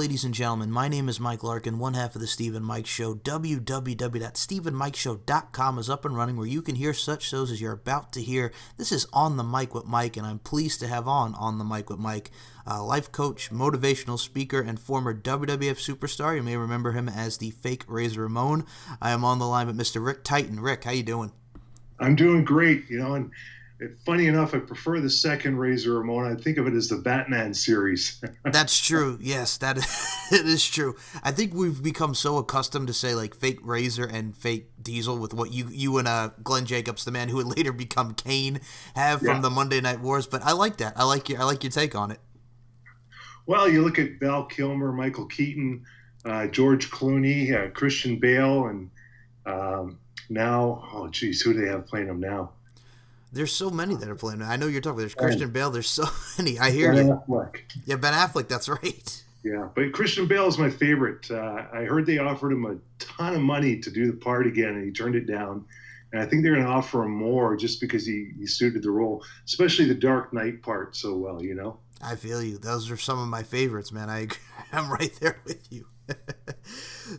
ladies and gentlemen. My name is Mike Larkin, one half of the Steve and Mike Show. www.steveandmikeshow.com is up and running, where you can hear such shows as you're about to hear. This is On the Mic with Mike, and I'm pleased to have on the Mic with Mike, life coach, motivational speaker, and former WWF superstar. You may remember him as the fake Razor Ramon. I am on the line with Mr. Rick Titan. Rick, how you doing? I'm doing great, and funny enough, I prefer the second Razor Ramon. I think of it as the Batman series. That's true. Yes, it is true. I think we've become so accustomed to say like fake Razor and fake Diesel with what you and Glenn Jacobs, the man who would later become Kane, have from Yeah. the Monday Night Wars. But I like that. I like your take on it. Well, you look at Val Kilmer, Michael Keaton, George Clooney, Christian Bale, and now, oh geez, who do they have playing them now? There's so many that are playing. I know you're talking. There's Christian Bale. There's so many. I hear Ben you. Affleck. Yeah, Ben Affleck. That's right. Yeah, but Christian Bale is my favorite. I heard they offered him a ton of money to do the part again, and he turned it down. And I think they're going to offer him more just because he suited the role, especially the Dark Knight part so well. I feel you. Those are some of my favorites, man. I'm right there with you.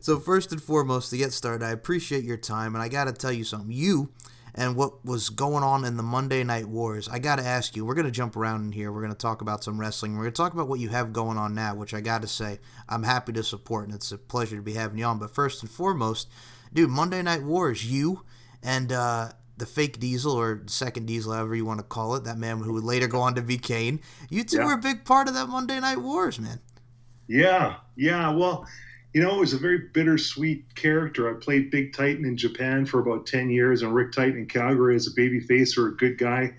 So first and foremost, to get started, I appreciate your time, and I got to tell you something. You and what was going on in the Monday Night Wars, I got to ask you, we're going to jump around in here. We're going to talk about some wrestling. We're going to talk about what you have going on now, which I got to say, I'm happy to support, and it's a pleasure to be having you on. But first and foremost, dude, Monday Night Wars, you and the fake Diesel, or second Diesel, however you want to call it, that man who would later go on to be Kane, you two were a big part of that Monday Night Wars, man. Yeah. Well, it was a very bittersweet character. I played Big Titan in Japan for about 10 years and Rick Titan in Calgary as a babyface or a good guy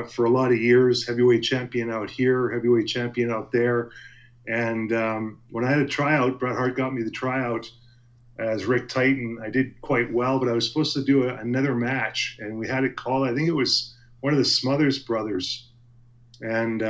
for a lot of years. Heavyweight champion out here, heavyweight champion out there. And when I had a tryout, Bret Hart got me the tryout as Rick Titan. I did quite well, but I was supposed to do another match. And we had it called, I think it was one of the Smothers brothers. And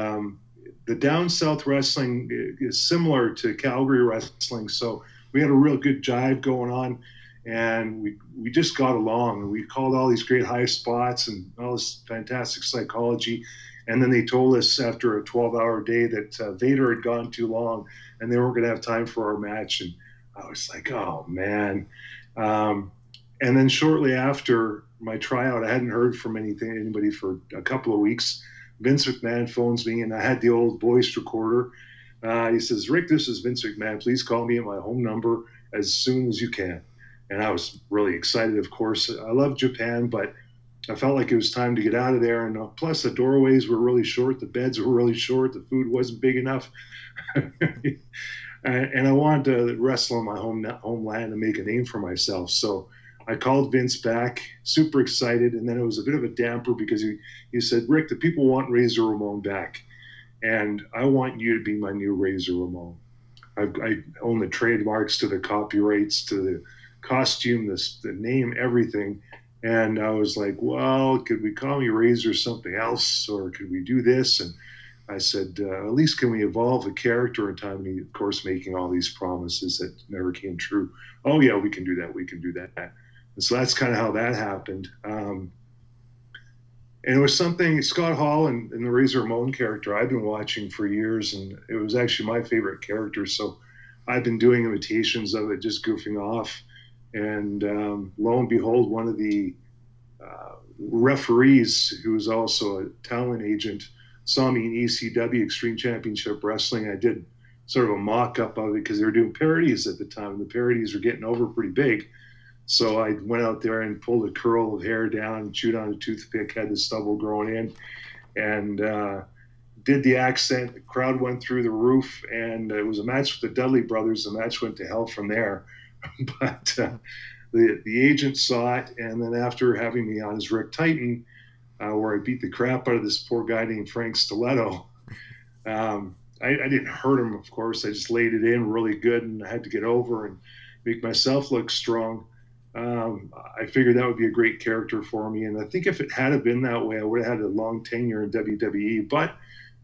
the down south wrestling is similar to Calgary wrestling, so we had a real good jive going on, and we just got along. And we called all these great high spots and all this fantastic psychology. And then they told us after a 12-hour day that Vader had gone too long and they weren't going to have time for our match. And I was like, oh man. And then shortly after my tryout, I hadn't heard from anybody for a couple of weeks. Vince McMahon phones me, and I had the old voice recorder. He says, Rick, this is Vince McMahon. Please call me at my home number as soon as you can. And I was really excited, of course. I love Japan, but I felt like it was time to get out of there. And plus, the doorways were really short. The beds were really short. The food wasn't big enough. And I wanted to wrestle in my homeland and make a name for myself. So I called Vince back, super excited, and then it was a bit of a damper because he said, Rick, the people want Razor Ramon back, and I want you to be my new Razor Ramon. I own the trademarks to the copyrights, to the costume, the name, everything. And I was like, well, could we call me Razor something else, or could we do this? And I said, at least can we evolve the character in time? And he, of course, making all these promises that never came true. Oh, yeah, we can do that. We can do that. And so that's kind of how that happened. And it was something, Scott Hall and the Razor Ramon character I've been watching for years, and it was actually my favorite character. So I've been doing imitations of it, just goofing off. And lo and behold, one of the referees, who was also a talent agent, saw me in ECW, Extreme Championship Wrestling. I did sort of a mock-up of it because they were doing parodies at the time, and the parodies were getting over pretty big. So I went out there and pulled a curl of hair down, chewed on a toothpick, had the stubble growing in, and did the accent. The crowd went through the roof, and it was a match with the Dudley brothers. The match went to hell from there. But the agent saw it, and then after having me on as Rick Titan, where I beat the crap out of this poor guy named Frank Stiletto, I didn't hurt him, of course. I just laid it in really good, and I had to get over and make myself look strong. I figured that would be a great character for me. And I think if it had been that way, I would have had a long tenure in WWE. But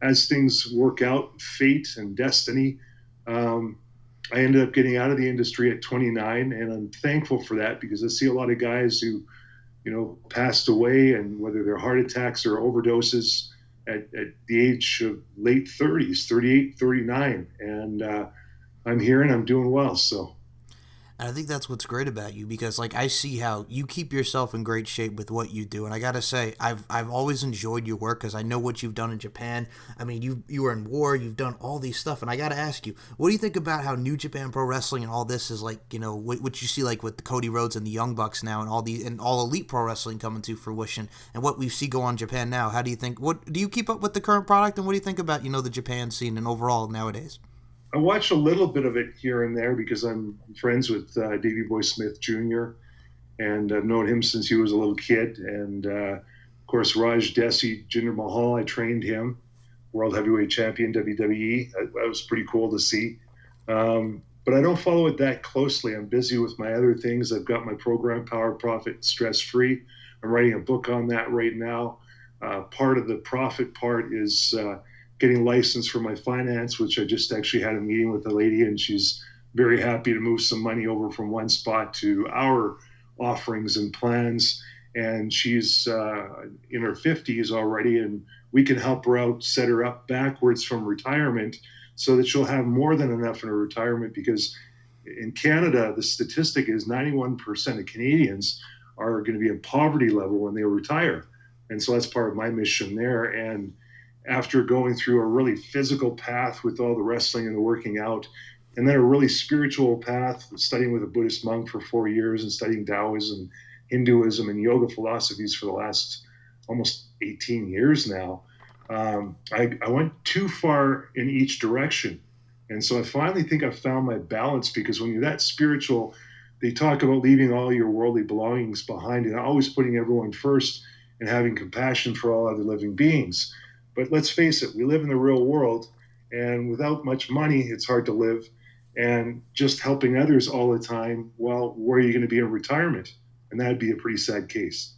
as things work out, fate and destiny, I ended up getting out of the industry at 29. And I'm thankful for that because I see a lot of guys who, passed away, and whether they're heart attacks or overdoses at the age of late 30s, 38, 39. And I'm here and I'm doing well. So And I think that's what's great about you because like I see how you keep yourself in great shape with what you do. And I got to say I've always enjoyed your work cuz I know what you've done in Japan. I mean, you were in war, you've done all these stuff and I got to ask you, what do you think about how New Japan Pro Wrestling and all this is like, what you see like with the Cody Rhodes and the Young Bucks now and all Elite Pro Wrestling coming to fruition and what we see go on in Japan now. How do you think what do you keep up with the current product and what do you think about, the Japan scene and overall nowadays? I watch a little bit of it here and there because I'm friends with Davey Boy Smith Jr. and I've known him since he was a little kid. And of course, Raj Desi, Jinder Mahal, I trained him, world heavyweight champion, WWE. That was pretty cool to see. But I don't follow it that closely. I'm busy with my other things. I've got my program, Power Profit Stress Free. I'm writing a book on that right now. Part of the profit part is getting licensed for my finance, which I just actually had a meeting with a lady, and she's very happy to move some money over from one spot to our offerings and plans. And she's in her 50s already, and we can help her out, set her up backwards from retirement so that she'll have more than enough in her retirement. Because in Canada, the statistic is 91% of Canadians are going to be in poverty level when they retire. And so that's part of my mission there. And after going through a really physical path with all the wrestling and the working out, and then a really spiritual path, studying with a Buddhist monk for 4 years and studying Taoism, Hinduism, and yoga philosophies for the last almost 18 years now. I went too far in each direction. And so I finally think I found my balance because when you're that spiritual, they talk about leaving all your worldly belongings behind and always putting everyone first and having compassion for all other living beings. But let's face it, we live in the real world, and without much money, it's hard to live. And just helping others all the time, well, where are you going to be in retirement? And that'd be a pretty sad case.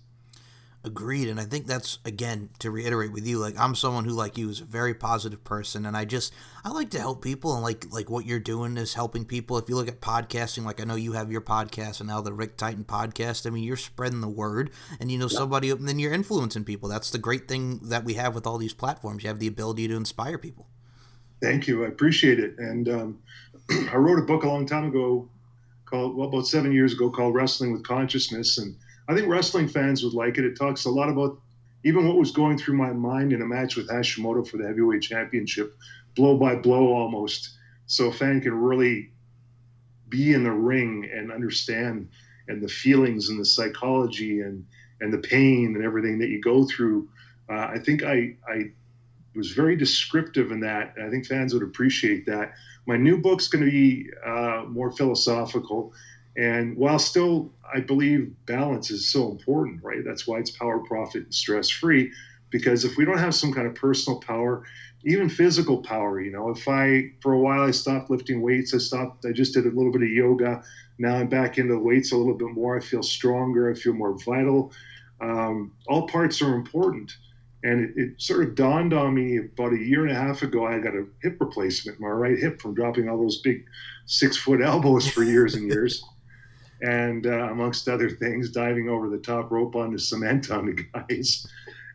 Agreed, and I think that's again to reiterate with you. Like I'm someone who, like you, is a very positive person, and I like to help people, and like what you're doing is helping people. If you look at podcasting, like I know you have your podcast, and now the Rick Titan podcast. I mean, you're spreading the word, and Yeah. somebody, and then you're influencing people. That's the great thing that we have with all these platforms. You have the ability to inspire people. Thank you. I appreciate it. And I wrote a book a long time ago called, well, about 7 years ago, called Wrestling with Consciousness. And I think wrestling fans would like it. It talks a lot about even what was going through my mind in a match with Hashimoto for the heavyweight championship, blow by blow almost. So a fan can really be in the ring and understand and the feelings and the psychology and the pain and everything that you go through. I think I was very descriptive in that. And I think fans would appreciate that. My new book's going to be more philosophical. And while still, I believe balance is so important, right? That's why it's power, profit, and stress free. Because if we don't have some kind of personal power, even physical power, if for a while, I stopped lifting weights, I just did a little bit of yoga. Now I'm back into the weights a little bit more. I feel stronger. I feel more vital. All parts are important. And it sort of dawned on me about a year and a half ago. I got a hip replacement, my right hip, from dropping all those big 6 foot elbows for years and years. And amongst other things, diving over the top rope onto cement on the guys.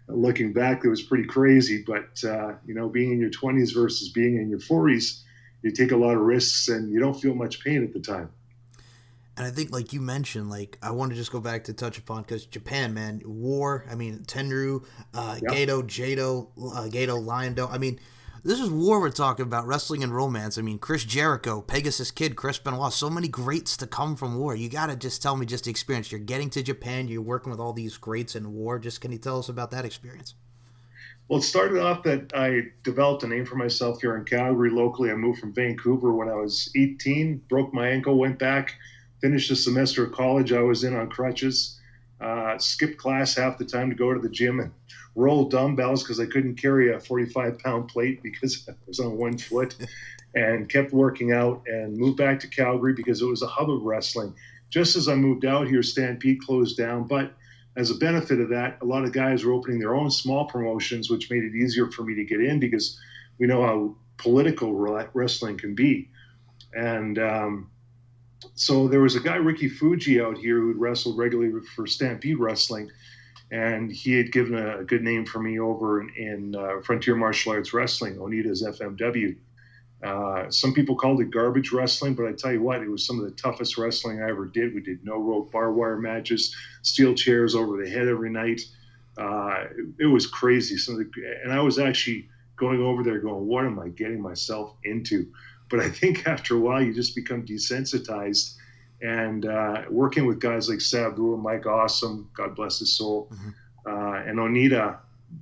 Looking back, it was pretty crazy. But, being in your 20s versus being in your 40s, you take a lot of risks and you don't feel much pain at the time. And I think, like you mentioned, like I want to just go back to touch upon because Japan, man, war. I mean, Tenru, Yeah. Gato, Lion-Do. I mean, this is war we're talking about. Wrestling and romance. I mean, Chris Jericho, Pegasus Kid, Chris Benoit. So many greats to come from war. You gotta just tell me just the experience. You're getting to Japan. You're working with all these greats in war. Just can you tell us about that experience? Well, it started off that I developed a name for myself here in Calgary locally. I moved from Vancouver when I was 18, broke my ankle, went back, finished a semester of college I was in on crutches, skipped class half the time to go to the gym and roll dumbbells because I couldn't carry a 45-pound plate because I was on one foot, and kept working out and moved back to Calgary because it was a hub of wrestling. Just as I moved out here, Stampede closed down, but as a benefit of that, a lot of guys were opening their own small promotions, which made it easier for me to get in because we know how political wrestling can be. And so there was a guy, Ricky Fuji, out here who'd wrestled regularly for Stampede Wrestling, and he had given a good name for me over in Frontier Martial Arts Wrestling, Onita's FMW. Some people called it garbage wrestling, but I tell you what, it was some of the toughest wrestling I ever did. We did no rope barbed wire matches, steel chairs over the head every night. It was crazy. And I was actually going over there going, what am I getting myself into? But I think after a while, you just become desensitized. And working with guys like Sabu and Mike Awesome, God bless his soul, and Onita,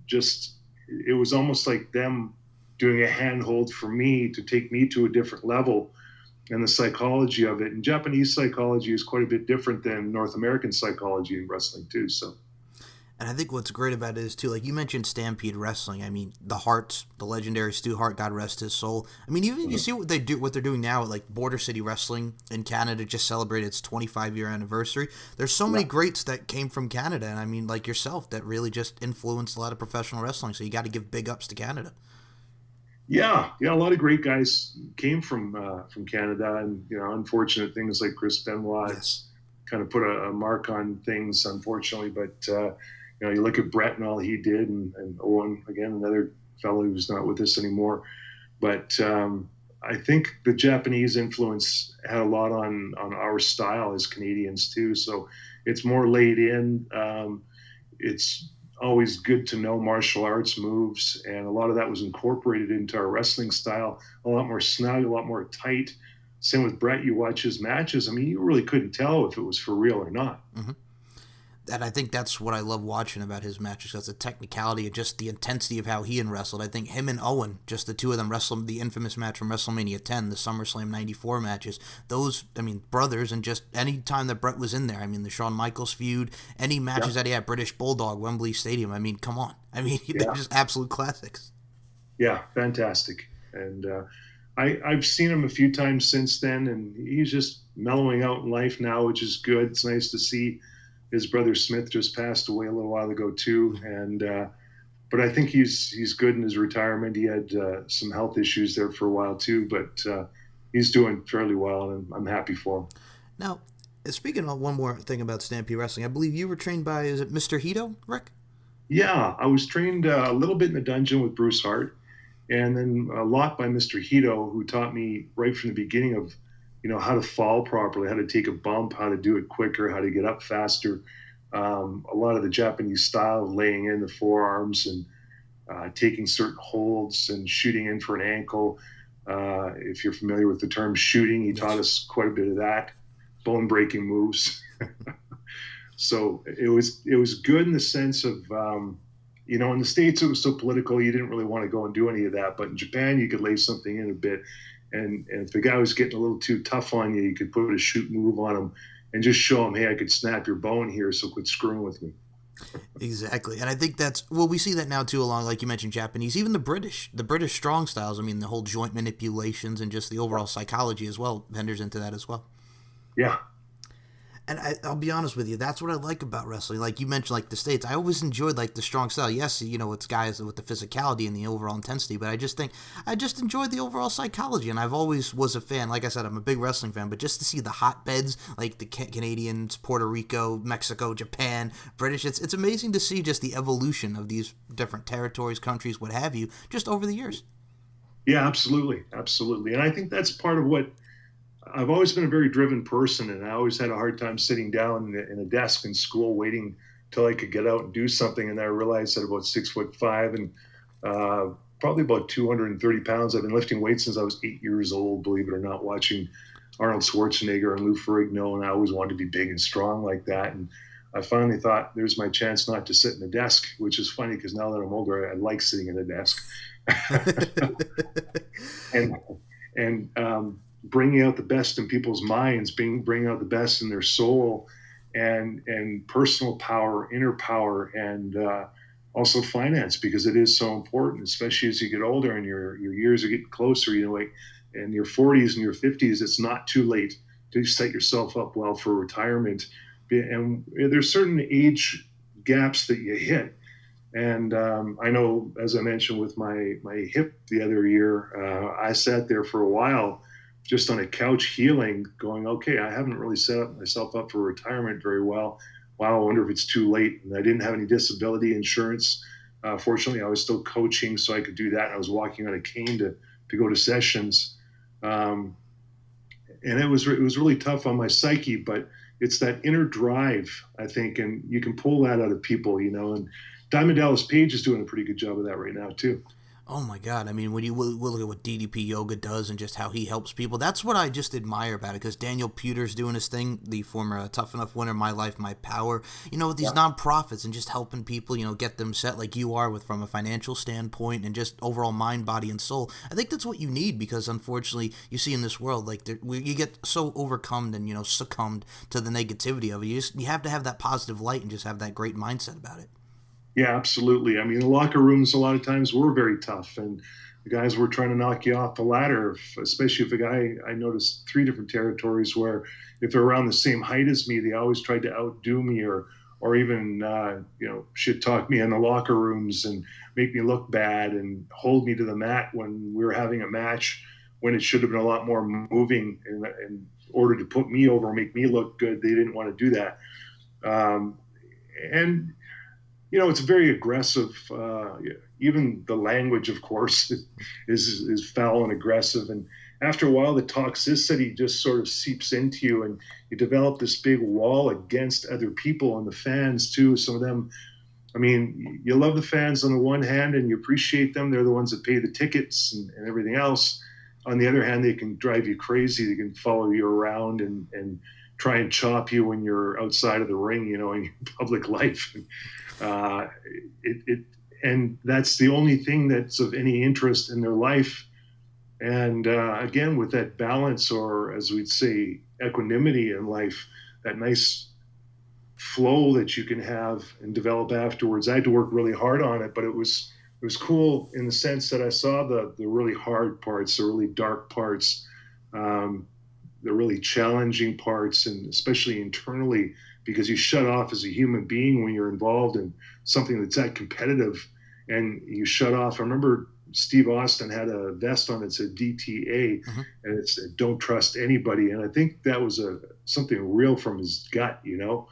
just it was almost like them doing a handhold for me to take me to a different level, and the psychology of it. And Japanese psychology is quite a bit different than North American psychology in wrestling too. So. And I think what's great about it is too, like you mentioned, Stampede Wrestling. I mean, the Harts, the legendary Stu Hart, God rest his soul. I mean, even you see what they're doing now at like Border City Wrestling in Canada just celebrated its 25-year anniversary. There's so many greats that came from Canada, and I mean, like yourself, that really just influenced a lot of professional wrestling. So you got to give big ups to Canada. Yeah, a lot of great guys came from Canada, and unfortunate things like Chris Benoit Yes. kind of put a mark on things, unfortunately. But you look at Brett and all he did, and Owen again, another fellow who's not with us anymore. But I think the Japanese influence had a lot on our style as Canadians too. So it's more laid in. It's always good to know martial arts moves, and a lot of that was incorporated into our wrestling style. A lot more snug, a lot more tight. Same with Brett. You watch his matches. I mean, you really couldn't tell if it was for real or not. Mm-hmm. And I think that's what I love watching about his matches, because the technicality and just the intensity of how he wrestled. I think him and Owen, just the two of them wrestled the infamous match from WrestleMania 10, the SummerSlam 94 matches. Those, I mean, brothers, and just any time that Brett was in there, I mean, the Shawn Michaels feud, any matches that he had, British Bulldog, Wembley Stadium, I mean, come on. I mean, they're just absolute classics. Yeah, fantastic. And I've seen him a few times since then, and he's just mellowing out in life now, which is good. It's nice to see. His brother Smith just passed away a little while ago too, and but I think he's good in his retirement. He had some health issues there for a while too, but he's doing fairly well, and I'm happy for him. Now, speaking of one more thing about Stampede Wrestling, I believe you were trained by, is it Mr. Hito, Rick? Yeah, I was trained a little bit in the dungeon with Bruce Hart, and then a lot by Mr. Hito, who taught me right from the beginning of how to fall properly, how to take a bump, how to do it quicker, how to get up faster. A lot of the Japanese style of laying in the forearms and taking certain holds and shooting in for an ankle. If you're familiar with the term shooting, he taught us quite a bit of that, bone-breaking moves. So it was good in the sense of, in the States it was so political, you didn't really want to go and do any of that. But in Japan, you could lay something in a bit. And if the guy was getting a little too tough on you, you could put a shoot move on him and just show him, hey, I could snap your bone here, so quit screwing with me. Exactly. And I think we see that now too, along, like you mentioned, Japanese, even the British strong styles. I mean, the whole joint manipulations and just the overall psychology as well vendors into that as well. Yeah. And I'll be honest with you, that's what I like about wrestling. Like you mentioned, like the States, I always enjoyed like the strong style. Yes, it's guys with the physicality and the overall intensity, but I just enjoyed the overall psychology, and I've always was a fan. Like I said, I'm a big wrestling fan, but just to see the hotbeds like the Canadians, Puerto Rico, Mexico, Japan, British, it's amazing to see just the evolution of these different territories, countries, what have you, just over the years. Yeah, absolutely, absolutely, and I think that's part of what. I've always been a very driven person, and I always had a hard time sitting down in a desk in school waiting till I could get out and do something. And I realized that about 6'5" and probably about 230 pounds. I've been lifting weights since I was 8 years old, believe it or not, watching Arnold Schwarzenegger and Lou Ferrigno, and I always wanted to be big and strong like that. And I finally thought, there's my chance not to sit in a desk, which is funny because now that I'm older, I like sitting in a desk. and bringing out the best in people's minds, bringing out the best in their soul, and personal power, inner power, and also finance, because it is so important, especially as you get older and your years are getting closer. In your 40s and your 50s, it's not too late to set yourself up well for retirement. And there's certain age gaps that you hit. And I know, as I mentioned with my hip the other year, I sat there for a while just on a couch healing, going, okay, I haven't really set myself up for retirement very well. Wow, I wonder if it's too late. And I didn't have any disability insurance. Fortunately, I was still coaching, so I could do that. I was walking on a cane to to go to sessions. Um, and it was really tough on my psyche, but it's that inner drive, I think, and you can pull that out of people, and Diamond Dallas Page is doing a pretty good job of that right now too. Oh my God! I mean, when you look at what DDP Yoga does and just how he helps people, that's what I just admire about it. Because Daniel Puter's doing his thing, the former Tough Enough winner, My Life, My Power. With these nonprofits and just helping people, get them set like you are with from a financial standpoint and just overall mind, body, and soul. I think that's what you need because unfortunately, you see in this world, like you get so overcome and succumbed to the negativity of it. You have to have that positive light and just have that great mindset about it. Yeah, absolutely. I mean, the locker rooms a lot of times were very tough, and the guys were trying to knock you off the ladder. Especially if a guy, I noticed three different territories where if they're around the same height as me, they always tried to outdo me or even shit talk me in the locker rooms and make me look bad and hold me to the mat when we were having a match when it should have been a lot more moving in order to put me over and make me look good. They didn't want to do that. And it's very aggressive. Even the language, of course, is foul and aggressive. And after a while, the toxicity just sort of seeps into you, and you develop this big wall against other people and the fans too. Some of them, I mean, you love the fans on the one hand, and you appreciate them. They're the ones that pay the tickets and everything else. On the other hand, they can drive you crazy. They can follow you around and try and chop you when you're outside of the ring, in your public life. Uh, and that's the only thing that's of any interest in their life. And again, with that balance, or as we'd say, equanimity in life, that nice flow that you can have and develop afterwards. I had to work really hard on it, but it was cool in the sense that I saw the really hard parts, the really dark parts, the really challenging parts, and especially internally, because you shut off as a human being when you're involved in something that's that competitive, and you shut off. I remember Steve Austin had a vest on that said DTA, and it said "Don't trust anybody," and I think that was something real from his gut. You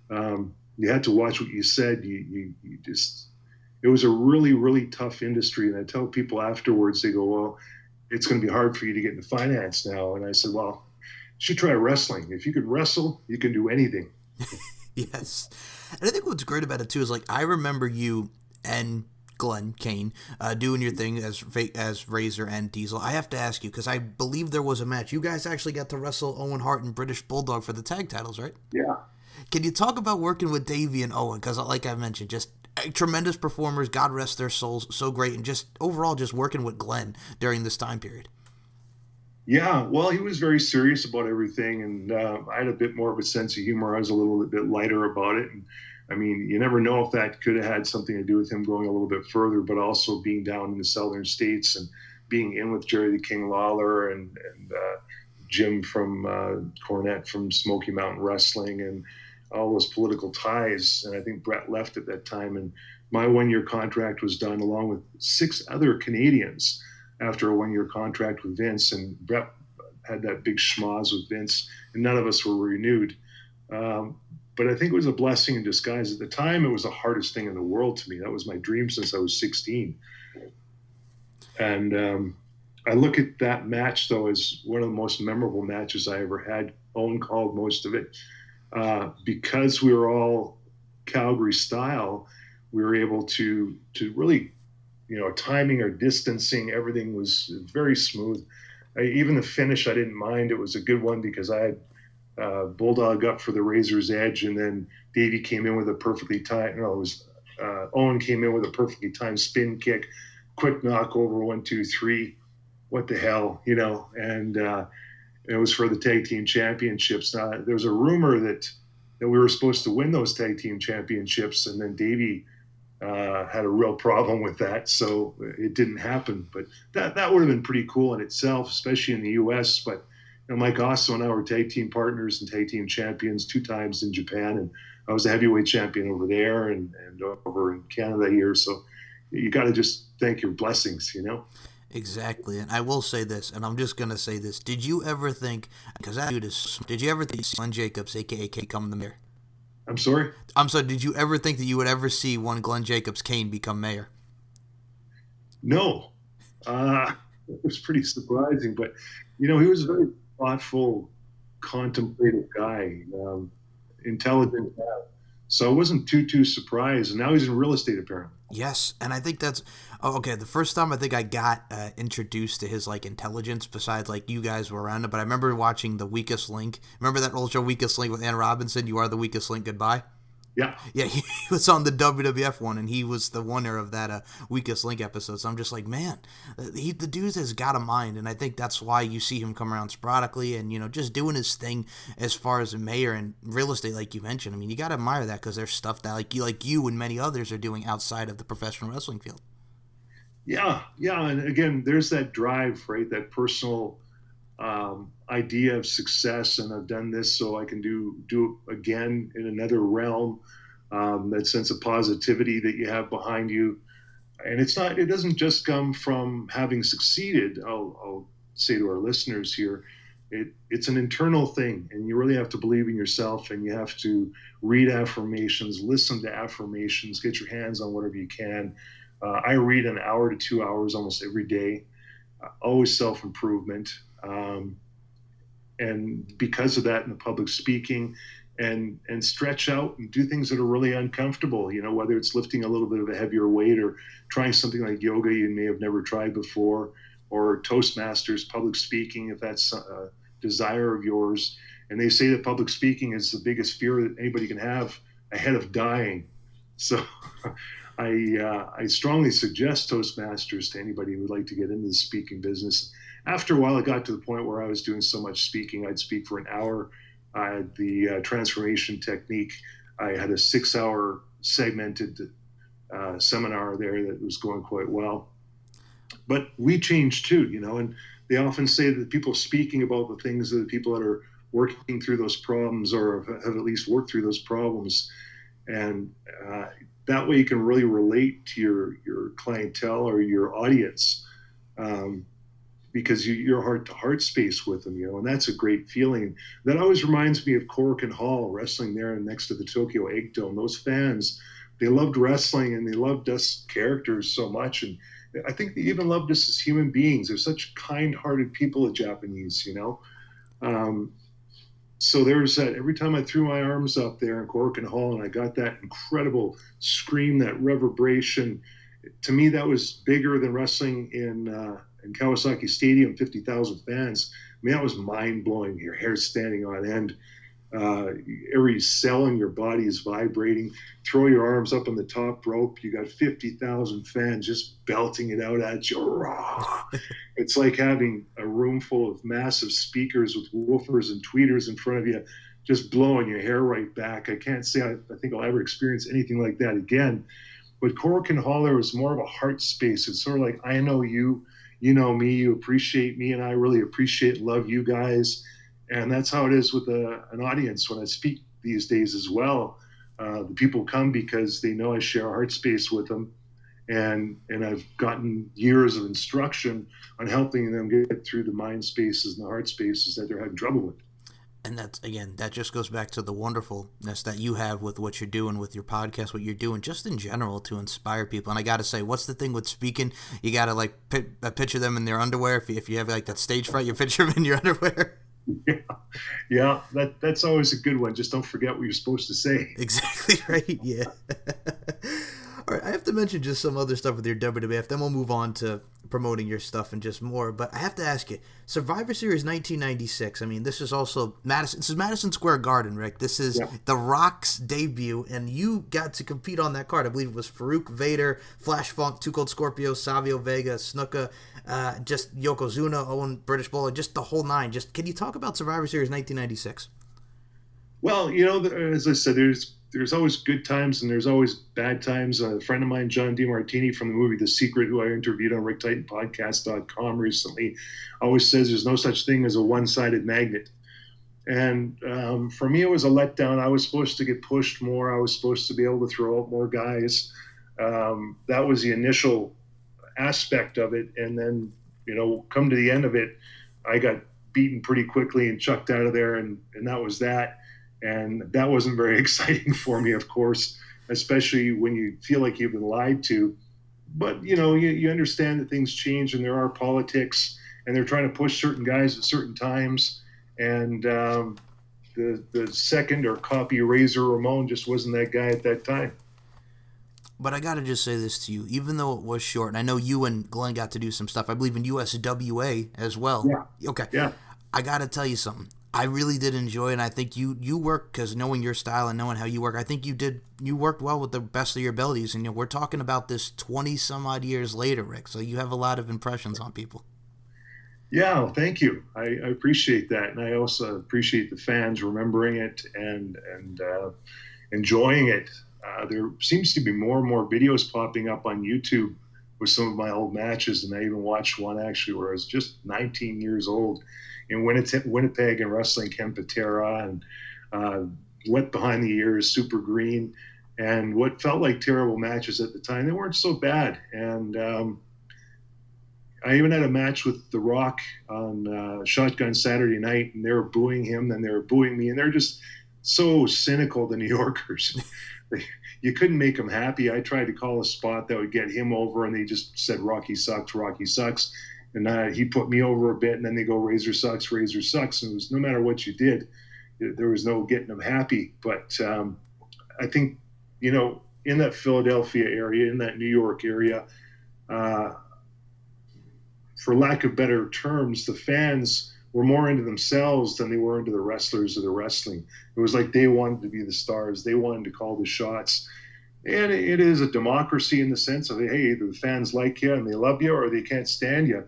had to watch what you said. You just, it was a really, really tough industry. And I tell people afterwards, they go, "Well, it's going to be hard for you to get into finance now." And I said, "Well, you should try wrestling. If you could wrestle, you can do anything." Yes. And I think what's great about it too is like I remember you and Glenn Kane doing your thing as Razor and Diesel. I have to ask you because I believe there was a match. You guys actually got to wrestle Owen Hart and British Bulldog for the tag titles, right? Yeah. Can you talk about working with Davey and Owen? Because like I mentioned, just tremendous performers. God rest their souls. So great. And just overall, just working with Glenn during this time period. Yeah, well, he was very serious about everything, and I had a bit more of a sense of humor. I was a little bit lighter about it, and I mean, you never know if that could have had something to do with him going a little bit further, but also being down in the southern states and being in with Jerry the King Lawler and Jim from Cornette from Smoky Mountain Wrestling and all those political ties. And I think Brett left at that time, and my 1-year contract was done along with 6 other Canadians after a 1-year contract with Vince, and Brett had that big schmoz with Vince, and none of us were renewed. But I think it was a blessing in disguise. At the time, it was the hardest thing in the world to me. That was my dream since I was 16. And I look at that match, though, as one of the most memorable matches I ever had. Owen called most of it. Because we were all Calgary style, we were able to really, timing or distancing, everything was very smooth. Even the finish, I didn't mind. It was a good one because I had Bulldog up for the Razor's Edge, and then Davey came in with a perfectly timed, Owen came in with a perfectly timed spin kick, quick knock over, 1, 2, 3. What the hell, and it was for the tag team championships. Now, there was a rumor that we were supposed to win those tag team championships, and then Davey had a real problem with that, so it didn't happen. But that would have been pretty cool in itself, especially in the U.S. But Mike Osso and I were tag team partners and tag team champions 2 times in Japan, and I was a heavyweight champion over there and over in Canada here. So you got to just thank your blessings, Exactly, and I will say this, and I'm just going to say this. Did you ever think, because that dude is, did you ever think Glenn Jacobs, a.k.a. Kane, become the mayor? I'm sorry? Did you ever think that you would ever see one Glenn Jacobs Kane become mayor? No. It was pretty surprising, but he was a very thoughtful, contemplative guy, intelligent guy. So I wasn't too surprised. And now he's in real estate, apparently. Yes, and I think that's okay. The first time I think I got introduced to his like intelligence, besides like you guys were around it, but I remember watching The Weakest Link. Remember that old show Weakest Link with Ann Robinson? You are the weakest link. Goodbye. Yeah, Yeah, he was on the WWF one, and he was the winner of that Weakest Link episode. So I'm just like, man, the dude has got a mind, and I think that's why you see him come around sporadically, and just doing his thing as far as a mayor and real estate, like you mentioned. I mean, you got to admire that because there's stuff that like you and many others are doing outside of the professional wrestling field. yeah. And again, there's that drive, right? That personal idea of success, and I've done this, so I can do it again in another realm. That sense of positivity that you have behind you, and it doesn't just come from having succeeded. I'll say to our listeners here, it's an internal thing, and you really have to believe in yourself, and you have to read affirmations, listen to affirmations, get your hands on whatever you can. I read an hour to 2 hours almost every day, always self-improvement. And because of that, in the public speaking, and stretch out and do things that are really uncomfortable, whether it's lifting a little bit of a heavier weight or trying something like yoga you may have never tried before, or Toastmasters, public speaking, if that's a desire of yours. And they say that public speaking is the biggest fear that anybody can have ahead of dying. So I strongly suggest Toastmasters to anybody who would like to get into the speaking business. After a while, it got to the point where I was doing so much speaking, I'd speak for an hour. I had the transformation technique. I had a 6-hour segmented seminar there that was going quite well. But we changed too, and they often say that people speaking about the things that the people that are working through those problems or have at least worked through those problems. And that way you can really relate to your clientele or your audience. Because you're heart-to-heart space with them, and that's a great feeling. That always reminds me of Cork and Hall, wrestling there next to the Tokyo Egg Dome. Those fans, they loved wrestling, and they loved us characters so much, and I think they even loved us as human beings. They're such kind-hearted people, the Japanese, So there's that. Every time I threw my arms up there in Cork and Hall, and I got that incredible scream, that reverberation, to me that was bigger than wrestling in Kawasaki Stadium, 50,000 fans. I mean, that was mind-blowing. Your hair standing on end. Every cell in your body is vibrating. Throw your arms up on the top rope. You got 50,000 fans just belting it out at you. It's like having a room full of massive speakers with woofers and tweeters in front of you, just blowing your hair right back. I can't say I think I'll ever experience anything like that again. But Cork and Hall, there was more of a heart space. It's sort of like, I know you, you know me, you appreciate me, and I really appreciate and love you guys. And that's how it is with an audience when I speak these days as well. The people come because they know I share a heart space with them, and I've gotten years of instruction on helping them get through the mind spaces and the heart spaces that they're having trouble with. And that's, again, that just goes back to the wonderfulness that you have with what you're doing with your podcast, what you're doing just in general to inspire people. And I got to say, what's the thing with speaking? You got to like picture them in their underwear. If you have like that stage fright, you picture them in your underwear. Yeah, that's always a good one. Just don't forget what you're supposed to say. Exactly right. Yeah. All right, I have to mention just some other stuff with your WWF. Then we'll move on to promoting your stuff and just more. But I have to ask you, Survivor Series 1996. I mean, this is also Madison. This is Madison Square Garden, Rick. This is The Rock's debut, and you got to compete on that card. I believe it was Farouk, Vader, Flash Funk, Too Cold Scorpio, Savio Vega, Snuka, just Yokozuna, Owen, British Bulldog, just the whole nine. Just can you talk about Survivor Series 1996? Well, as I said, there's always good times and there's always bad times. A friend of mine, John DeMartini from the movie The Secret, who I interviewed on RickTitanPodcast.com recently, always says there's no such thing as a one-sided magnet. And for me, it was a letdown. I was supposed to get pushed more. I was supposed to be able to throw out more guys. That was the initial aspect of it. And then, come to the end of it, I got beaten pretty quickly and chucked out of there, and that was that. And that wasn't very exciting for me, of course, especially when you feel like you've been lied to. but you understand that things change and there are politics, and they're trying to push certain guys at certain times. And the second or copy Razor Ramon just wasn't that guy at that time. But I gotta just say this to you, even though it was short, and I know you and Glenn got to do some stuff. I believe in USWA as well. Yeah, Okay, yeah. I gotta tell you something. I really did enjoy it, and I think you work, because knowing your style and knowing how you work, I think you worked well with the best of your abilities. And we're talking about this 20 some odd years later, Rick. So you have a lot of impressions on people. Yeah, well, thank you. I appreciate that, and I also appreciate the fans remembering it and enjoying it. There seems to be more and more videos popping up on YouTube with some of my old matches, and I even watched one actually where I was just 19 years old in Winnipeg and wrestling Ken Patera and uh, wet behind the ears, super green, and what felt like terrible matches at the time. They weren't so bad, and I even had a match with The Rock on Shotgun Saturday Night, and they were booing him, and they were booing me, and they're just so cynical, the New Yorkers. You couldn't make him happy. I tried to call a spot that would get him over, and they just said Rocky sucks, Rocky sucks, and he put me over a bit, and then they go Razor sucks, Razor sucks, and it was no matter what you did, there was no getting him happy. But I think in that Philadelphia area, in that New York area. Uh, for lack of better terms, the fans were more into themselves than they were into the wrestlers or the wrestling. It was like they wanted to be the stars, they wanted to call the shots. And it is a democracy in the sense of, hey, the fans like you and they love you, or they can't stand you.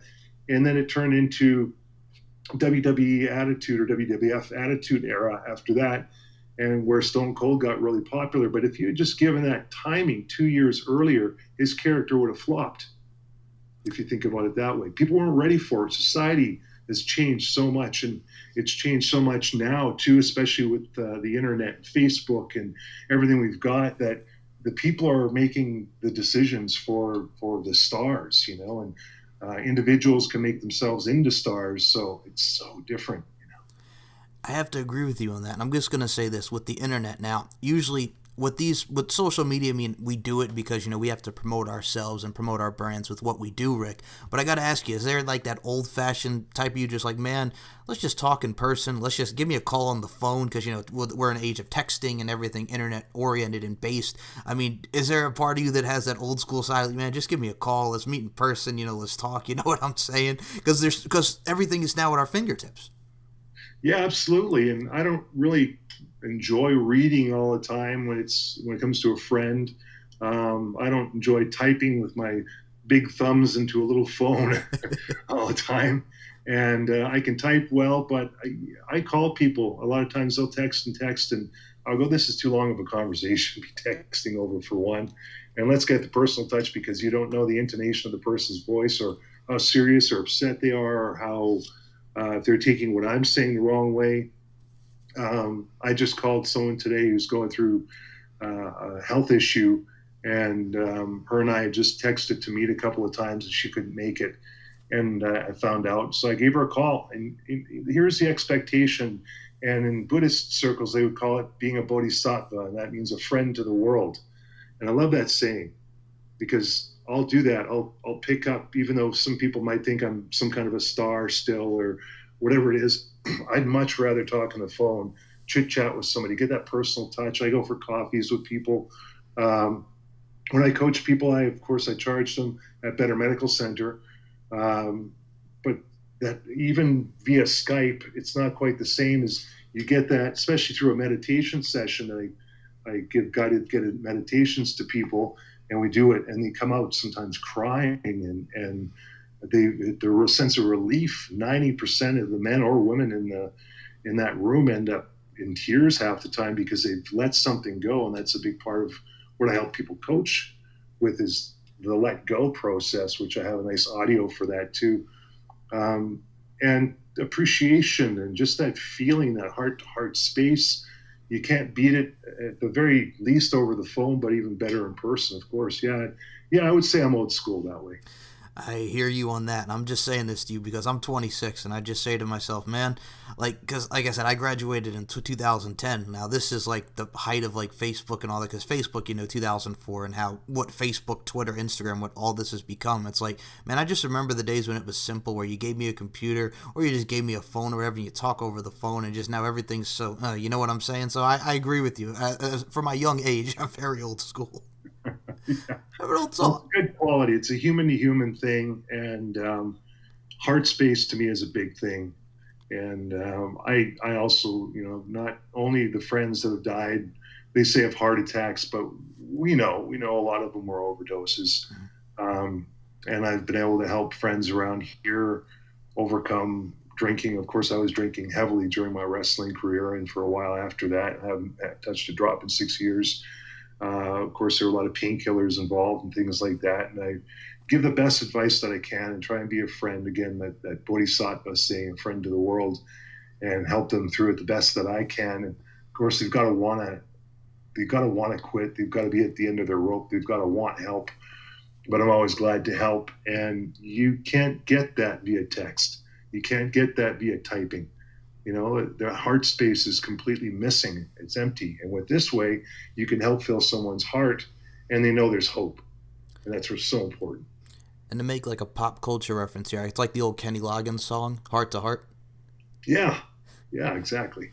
And then it turned into WWE Attitude or WWF Attitude era after that, and where Stone Cold got really popular. But if you had just given that timing 2 years earlier, his character would have flopped, if you think about it that way. People weren't ready for it. Society has changed so much, and it's changed so much now too, especially with the internet and Facebook and everything we've got, that the people are making the decisions for the stars, and individuals can make themselves into stars. So it's so different. I have to agree with you on that. And I'm just going to say this with the internet now. Usually, with social media, I mean, we do it because we have to promote ourselves and promote our brands with what we do, Rick. But I got to ask you, is there like that old fashioned type of you just like, man, let's just talk in person. Let's just give me a call on the phone, because we're in an age of texting and everything internet oriented and based. I mean, is there a part of you that has that old school side? Like, man, just give me a call. Let's meet in person. Let's talk. You know what I'm saying? Because everything is now at our fingertips. Yeah, absolutely. And I don't really enjoy reading all the time when it comes to a friend. I don't enjoy typing with my big thumbs into a little phone all the time. And I can type well, but I call people. A lot of times they'll text, and I'll go, this is too long of a conversation to be texting over, for one. And let's get the personal touch, because you don't know the intonation of the person's voice, or how serious or upset they are, or how if they're taking what I'm saying the wrong way. I just called someone today who's going through a health issue, and her and I had just texted to meet a couple of times, and she couldn't make it. And I found out, so I gave her a call. And here's the expectation. And in Buddhist circles, they would call it being a bodhisattva, and that means a friend to the world. And I love that saying, because I'll do that. I'll pick up, even though some people might think I'm some kind of a star still or whatever it is. I'd much rather talk on the phone, chit chat with somebody, get that personal touch. I go for coffees with people. When I coach people, of course I charge them at Better Medical Center. But that even via Skype, it's not quite the same as you get that, especially through a meditation session. I give guided meditations to people, and we do it, and they come out sometimes crying, and the sense of relief. 90% of the men or women in that room end up in tears half the time, because they've let something go. And that's a big part of what I help people coach with, is the let go process, which I have a nice audio for that too. And appreciation, and just that feeling, that heart to heart space. You can't beat it, at the very least over the phone, but even better in person, of course. Yeah, I would say I'm old school that way. I hear you on that. And I'm just saying this to you because I'm 26 and I just say to myself, man, like, because like I said, I graduated in 2010. Now, this is like the height of like Facebook and all that because Facebook, 2004 and how what Facebook, Twitter, Instagram, what all this has become. It's like, man, I just remember the days when it was simple where you gave me a computer or you just gave me a phone or whatever and you talk over the phone and just now everything's so, you know what I'm saying? So I agree with you. For my young age, I'm very old school. Yeah. I'm an old Well, soul. it's good quality. It's a human to human thing, and heart space to me is a big thing. And I also, not only the friends that have died, they say of heart attacks, but we know a lot of them were overdoses. Um, and I've been able to help friends around here overcome drinking. Of course, I was drinking heavily during my wrestling career, and for a while after that, I haven't touched a drop in 6 years. Of course, there are a lot of painkillers involved and things like that. And I give the best advice that I can and try and be a friend. Again, that Bodhisattva saying, a friend to the world, and help them through it the best that I can. And of course, they've got to want to quit. They've got to be at the end of their rope. They've got to want help. But I'm always glad to help. And you can't get that via text. You can't get that via typing. Their heart space is completely missing. It's empty. And with this way, you can help fill someone's heart and they know there's hope. And that's what's so important. And to make like a pop culture reference here, it's like the old Kenny Loggins song, Heart to Heart. Yeah. Yeah, exactly.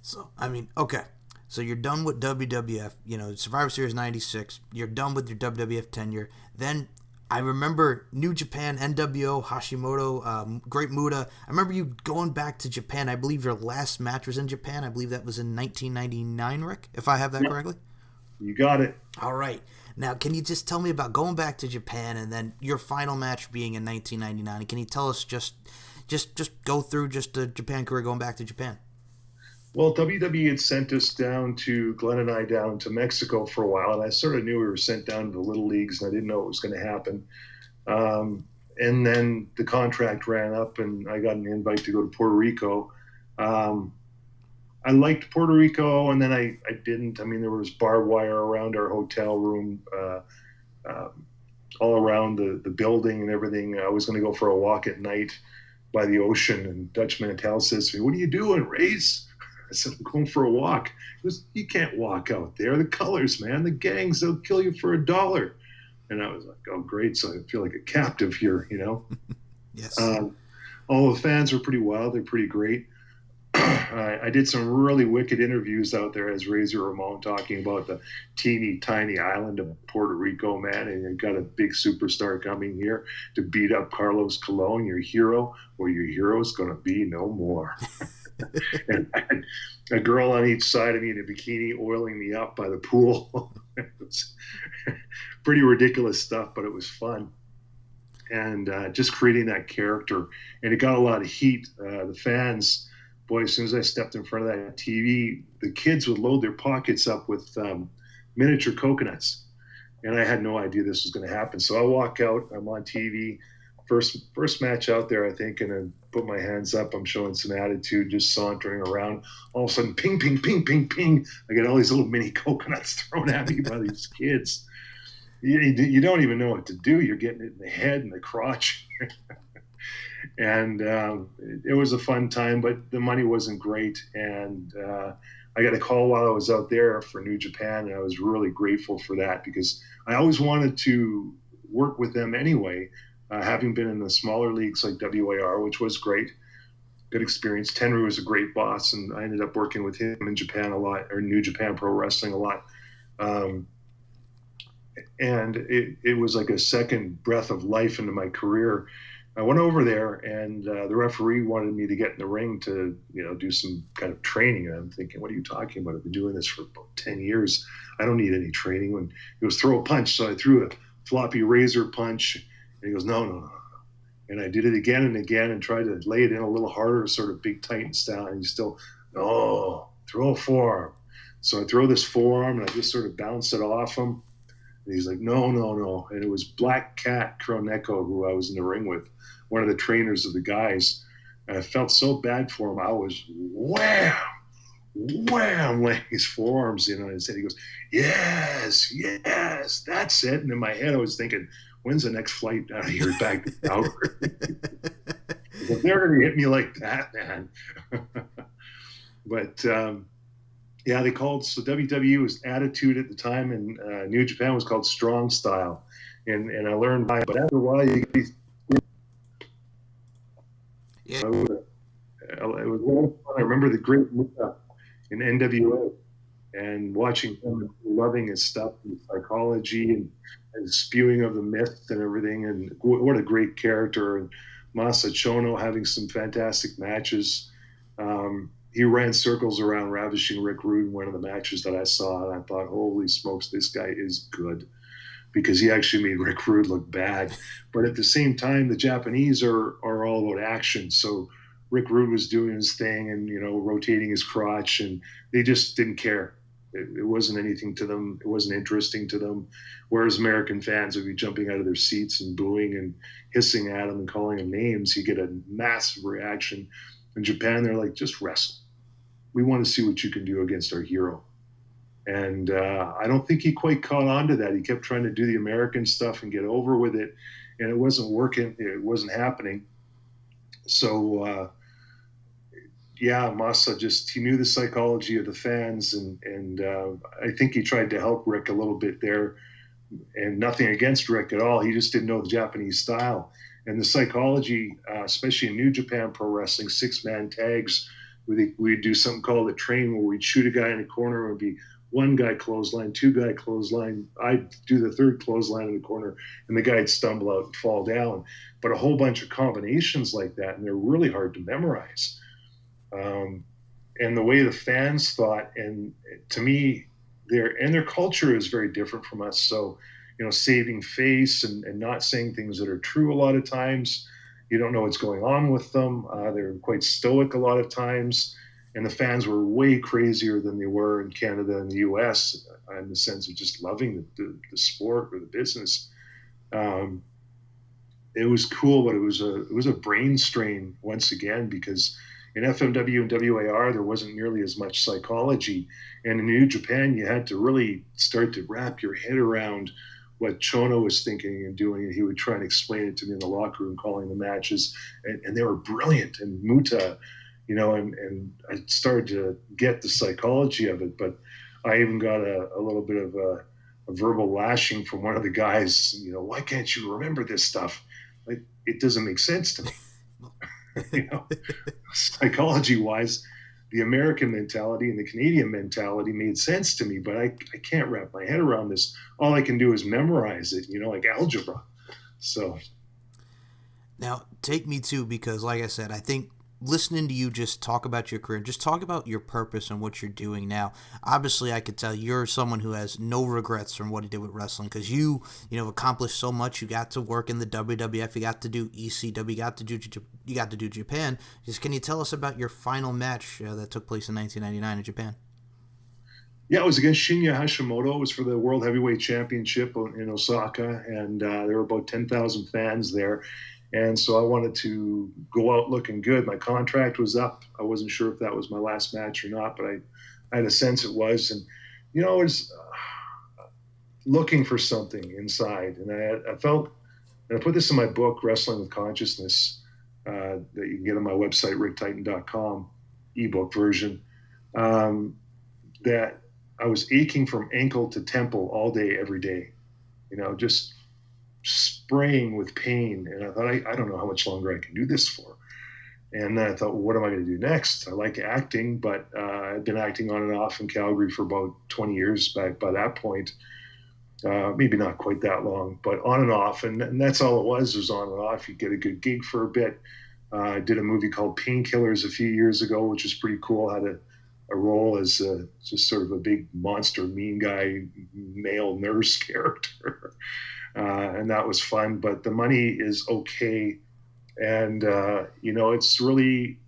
So, I mean, okay. So you're done with WWF, Survivor Series 96. You're done with your WWF tenure. Then I remember New Japan, NWO, Hashimoto, Great Muta. I remember you going back to Japan. I believe your last match was in Japan. I believe that was in 1999, Rick, if I have that correctly. You got it. All right. Now, can you just tell me about going back to Japan and then your final match being in 1999? Can you tell us just go through just the Japan career going back to Japan? Well, WWE had sent us down to Glenn and I down to Mexico for a while, and I sort of knew we were sent down to the little leagues, and I didn't know what was going to happen. And then the contract ran up, and I got an invite to go to Puerto Rico. I liked Puerto Rico, and then I didn't. I mean, there was barbed wire around our hotel room, all around the building and everything. I was going to go for a walk at night by the ocean, and Dutch Mantel says to me, "What are you doing, Race?" I said, "I'm going for a walk." He goes, "You can't walk out there. The colors, man, the gangs, they'll kill you for $1." And I was like, "Oh, great." So I feel like a captive here, Yes. All the fans were pretty wild. They're pretty great. I did some really wicked interviews out there as Razor Ramon talking about the teeny tiny island of Puerto Rico, man. And you got a big superstar coming here to beat up Carlos Colon, your hero, or your hero's going to be no more. And I had a girl on each side of me in a bikini oiling me up by the pool. It was pretty ridiculous stuff, but it was fun. And just creating that character. And it got a lot of heat. The fans, boy, as soon as I stepped in front of that TV, the kids would load their pockets up with miniature coconuts. And I had no idea this was going to happen. So I walk out, I'm on TV, first match out there, I think, and I put my hands up. I'm showing some attitude, just sauntering around. All of a sudden, ping, ping, ping, ping, ping. I get all these little mini coconuts thrown at me by these kids. You don't even know what to do. You're getting it in the head and the crotch. And it was a fun time, but the money wasn't great. And I got a call while I was out there for New Japan, and I was really grateful for that because I always wanted to work with them anyway, having been in the smaller leagues like WAR, which was great. Good experience. Tenru was a great boss, and I ended up working with him in Japan a lot, or New Japan Pro Wrestling a lot. And it was like a second breath of life into my career. I went over there, and the referee wanted me to get in the ring to, do some kind of training. And I'm thinking, what are you talking about? I've been doing this for about 10 years. I don't need any training. And it was throw a punch. So I threw a floppy razor punch, and he goes, no, no, no, no. And I did it again and again and tried to lay it in a little harder, sort of big Titan style. And he still, no, throw a forearm. So I throw this forearm, and I just sort of bounce it off him. And he's like, no, no, no. And it was Black Cat Kroneko, who I was in the ring with, one of the trainers of the guys. And I felt so bad for him. I was wham, wham, laying his forearms in on his head. He goes, yes, yes, that's it. And in my head, I was thinking, when's the next flight out of here back to Calgary? If they're going to hit me like that, man. But yeah, they called, so WWE was Attitude at the time, and New Japan was called Strong Style. And I learned by, but after a while, you get Yeah. it was a lot of fun. I remember the great Muta in NWA and watching him, loving his stuff, and psychology, and spewing of the myth and everything. And what a great character. And Masa Chono having some fantastic matches. He ran circles around ravishing Rick Rude in one of the matches that I saw, and I thought, holy smokes, this guy is good, because he actually made Rick Rude look bad. But at the same time, the Japanese are all about action. So Rick Rude was doing his thing and, rotating his crotch, and they just didn't care. It wasn't anything to them. It wasn't interesting to them. Whereas American fans would be jumping out of their seats and booing and hissing at him and calling him names. You get a massive reaction. In Japan, they're like, just wrestle. We want to see what you can do against our hero. And I don't think he quite caught on to that. He kept trying to do the American stuff and get over with it, and it wasn't working. It wasn't happening. So, yeah, Masa he knew the psychology of the fans, and I think he tried to help Rick a little bit there, and nothing against Rick at all. He just didn't know the Japanese style. And the psychology, especially in New Japan Pro Wrestling, 6-man tags, we'd do something called a train, where we'd shoot a guy in a corner. It would be one guy clothesline, 2 guy clothesline. I'd do the 3rd clothesline in the corner, and the guy'd stumble out and fall down. But a whole bunch of combinations like that, and they're really hard to memorize. And the way the fans thought, and to me, their culture is very different from us. So, saving face and not saying things that are true a lot of times. You don't know what's going on with them. They're quite stoic a lot of times. And the fans were way crazier than they were in Canada and the US, in the sense of just loving the sport or the business. It was cool, but it was a brain strain once again, because in FMW and WAR, there wasn't nearly as much psychology. And in New Japan, you had to really start to wrap your head around what Chono was thinking and doing, and he would try and explain it to me in the locker room, calling the matches, and they were brilliant. And Muta, and I started to get the psychology of it, but I even got a little bit of a verbal lashing from one of the guys. Why can't you remember this stuff? Like, it doesn't make sense to me. Psychology wise, the American mentality and the Canadian mentality made sense to me, but I can't wrap my head around this. All I can do is memorize it, like algebra. So now take me to, because like I said, I think listening to you just talk about your career, just talk about your purpose and what you're doing now. Obviously, I could tell you're someone who has no regrets from what he did with wrestling, because you accomplished so much. You got to work in the WWF, you got to do ECW, you got to do Japan. Just can you tell us about your final match that took place in 1999 in Japan? Yeah, it was against Shinya Hashimoto. It was for the World Heavyweight Championship in Osaka, and there were about 10,000 fans there. And so I wanted to go out looking good. My contract was up. I wasn't sure if that was my last match or not, but I had a sense it was. And, I was looking for something inside. And I felt, and I put this in my book, Wrestling with Consciousness, that you can get on my website, ricktitan.com, ebook version, that I was aching from ankle to temple all day, every day, just spraying with pain. And I thought, I don't know how much longer I can do this for. And then I thought, well, what am I going to do next? I like acting, but I'd been acting on and off in Calgary for about 20 years by that point. Maybe not quite that long, but on and off. And that's all it was on and off. You get a good gig for a bit. I did a movie called Painkillers a few years ago, which was pretty cool. Had a role as just sort of a big monster, mean guy, male nurse character. And that was fun, but the money is okay. And, it's really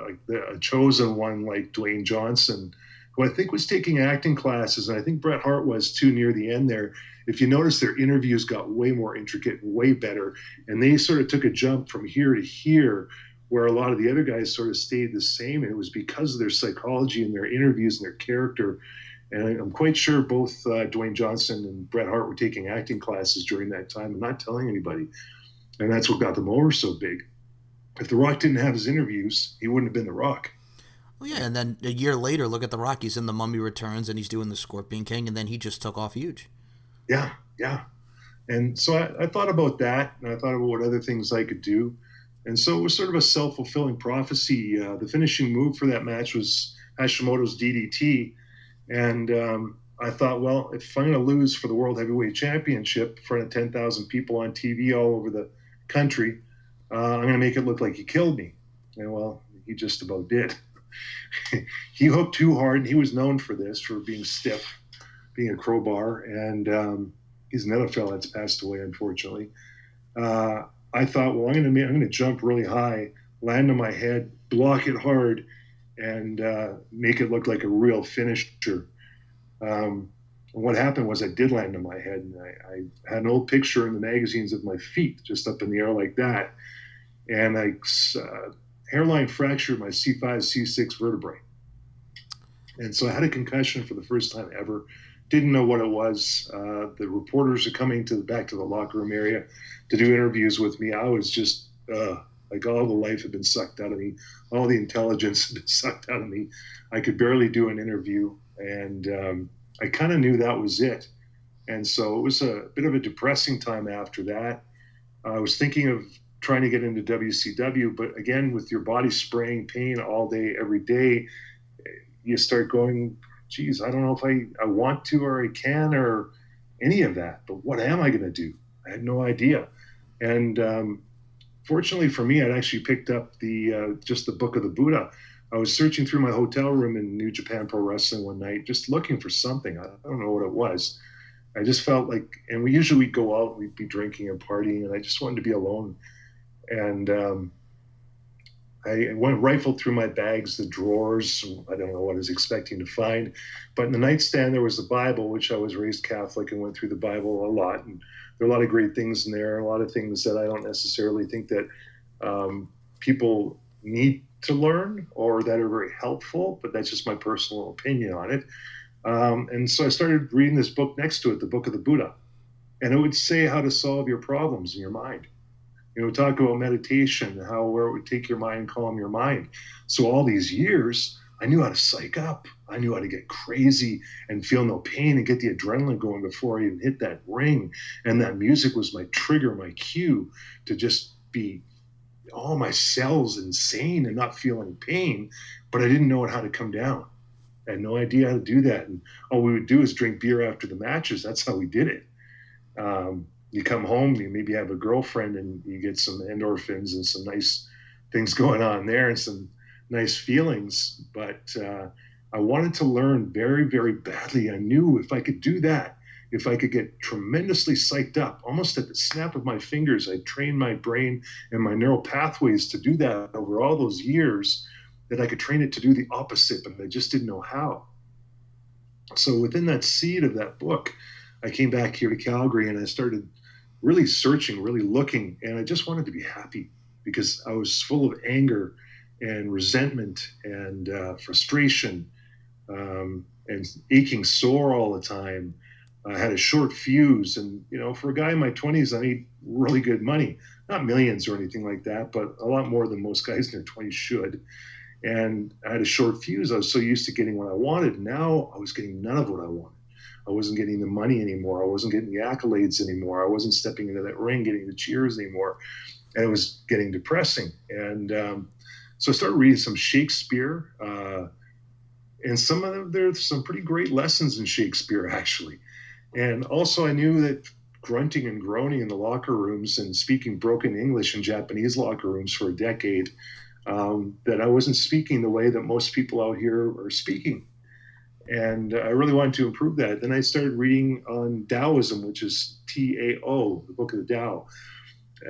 like a chosen one like Dwayne Johnson, who I think was taking acting classes. And I think Bret Hart was too near the end there. If you notice, their interviews got way more intricate and way better. And they sort of took a jump from here to here, where a lot of the other guys sort of stayed the same. And it was because of their psychology and their interviews and their character. And I'm quite sure both Dwayne Johnson and Bret Hart were taking acting classes during that time and not telling anybody. And that's what got them over so big. If The Rock didn't have his interviews, he wouldn't have been The Rock. Well, yeah, and then a year later, look at The Rock. He's in The Mummy Returns, and he's doing The Scorpion King, and then he just took off huge. Yeah, yeah. And so I thought about that, and I thought about what other things I could do. And so it was sort of a self fulfilling prophecy. The finishing move for that match was Hashimoto's DDT. And I thought, well, if I'm going to lose for the World Heavyweight Championship in front of 10,000 people on TV all over the country, I'm going to make it look like he killed me. And well, he just about did. He hooked too hard, and he was known for this, for being stiff, being a crowbar. And he's another fellow that's passed away, unfortunately. I thought, well, I'm going to jump really high, land on my head, block it hard, and make it look like a real finisher. What happened was I did land on my head, and I had an old picture in the magazines of my feet just up in the air like that, and I hairline fractured my C5, C6 vertebrae. And so I had a concussion for the first time ever. Didn't know what it was. The reporters are coming back to the locker room area to do interviews with me. I was just like all the life had been sucked out of me. All the intelligence had been sucked out of me. I could barely do an interview. And I kind of knew that was it. And so it was a bit of a depressing time after that. I was thinking of trying to get into WCW, but again, with your body spraying pain all day, every day, you start going, geez, I don't know if I want to or I can or any of that, but what am I going to do? I had no idea. And fortunately for me, I'd actually picked up just the Book of the Buddha. I was searching through my hotel room in New Japan Pro Wrestling one night, just looking for something. I don't know what it was. I just felt like, and we usually go out, we'd be drinking and partying, and I just wanted to be alone. And I rifled through my bags, the drawers. I don't know what I was expecting to find. But in the nightstand, there was the Bible, which I was raised Catholic and went through the Bible a lot. And there are a lot of great things in there, a lot of things that I don't necessarily think that people need to learn or that are very helpful, but that's just my personal opinion on it. And so I started reading this book next to it, the Book of the Buddha. And it would say how to solve your problems in your mind. Talk about meditation, where it would take your mind, calm your mind. So all these years, I knew how to psych up. I knew how to get crazy and feel no pain and get the adrenaline going before I even hit that ring. And that music was my trigger, my cue to just be all my cells insane and not feeling pain. But I didn't know how to come down. I had no idea how to do that. And all we would do is drink beer after the matches. That's how we did it. You come home, you maybe have a girlfriend, and you get some endorphins and some nice things going on there and some nice feelings. But I wanted to learn very, very badly. I knew if I could do that, if I could get tremendously psyched up, almost at the snap of my fingers, I trained my brain and my neural pathways to do that over all those years, that I could train it to do the opposite, but I just didn't know how. So within that seed of that book, I came back here to Calgary and I started really searching, really looking, and I just wanted to be happy because I was full of anger and resentment and frustration and aching sore all the time. I had a short fuse, and for a guy in my 20s, I made really good money, not millions or anything like that, but a lot more than most guys in their 20s should. And I had a short fuse. I was so used to getting what I wanted. Now I was getting none of what I wanted. I wasn't getting the money anymore. I wasn't getting the accolades anymore. I wasn't stepping into that ring, getting the cheers anymore. And it was getting depressing. And so I started reading some Shakespeare. And there's some pretty great lessons in Shakespeare, actually. And also I knew that grunting and groaning in the locker rooms and speaking broken English in Japanese locker rooms for a decade, that I wasn't speaking the way that most people out here are speaking. And I really wanted to improve that. Then I started reading on Taoism, which is Tao, the Book of the Tao.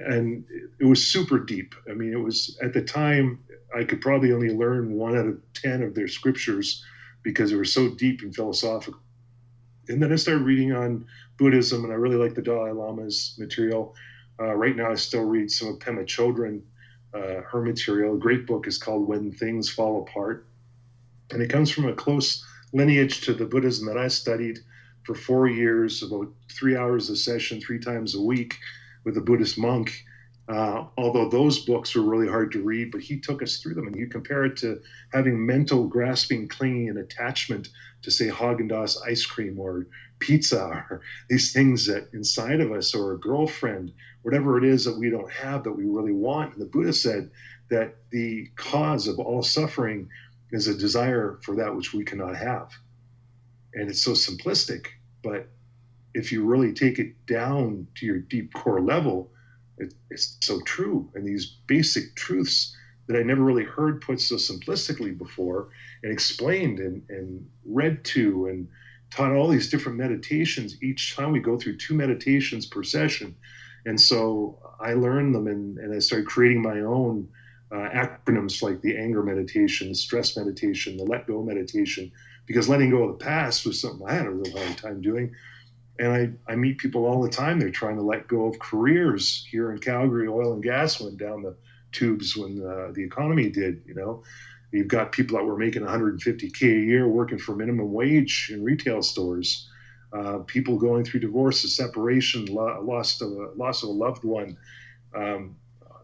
And it was super deep. I mean, it was, at the time, I could probably only learn 1 out of 10 of their scriptures because they were so deep and philosophical. And then I started reading on Buddhism, and I really like the Dalai Lama's material. Right now, I still read some of Pema Chodron, her material. A great book is called When Things Fall Apart. And it comes from a close lineage to the Buddhism that I studied for 4 years, about 3 hours a session, 3 times a week with a Buddhist monk. Although those books were really hard to read, but he took us through them. And you compare it to having mental grasping, clinging, and attachment to, say, Haagen-Dazs ice cream or pizza, or these things that inside of us, or a girlfriend, whatever it is that we don't have that we really want. And the Buddha said that the cause of all suffering is a desire for that which we cannot have. And it's so simplistic, but if you really take it down to your deep core level, it's so true. And these basic truths that I never really heard put so simplistically before, and explained and read to and taught all these different meditations. Each time we go through 2 meditations per session. And so I learned them, and I started creating my own acronyms, like the anger meditation, the stress meditation, the let go meditation, because letting go of the past was something I had a real hard time doing. And I meet people all the time. They're trying to let go of careers. Here in Calgary, oil and gas went down the tubes when the economy did. You've got people that were making 150K a year working for minimum wage in retail stores. People going through divorces, separation, loss of a loved one,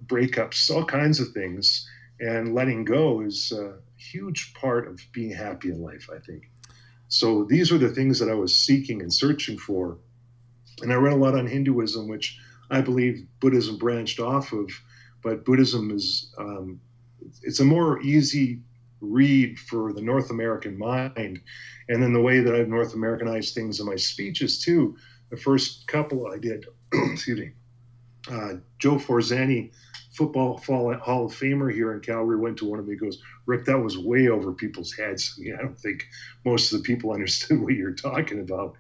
breakups, all kinds of things. And letting go is a huge part of being happy in life, I think. So these were the things that I was seeking and searching for. And I read a lot on Hinduism, which I believe Buddhism branched off of. But Buddhism is, it's a more easy read for the North American mind. And then the way that I've North Americanized things in my speeches too. The first couple I did, excuse me, Joe Forzani, football Hall of Famer here in Calgary, went to one of me. He goes, "Rick, that was way over people's heads. I don't think most of the people understood what you're talking about."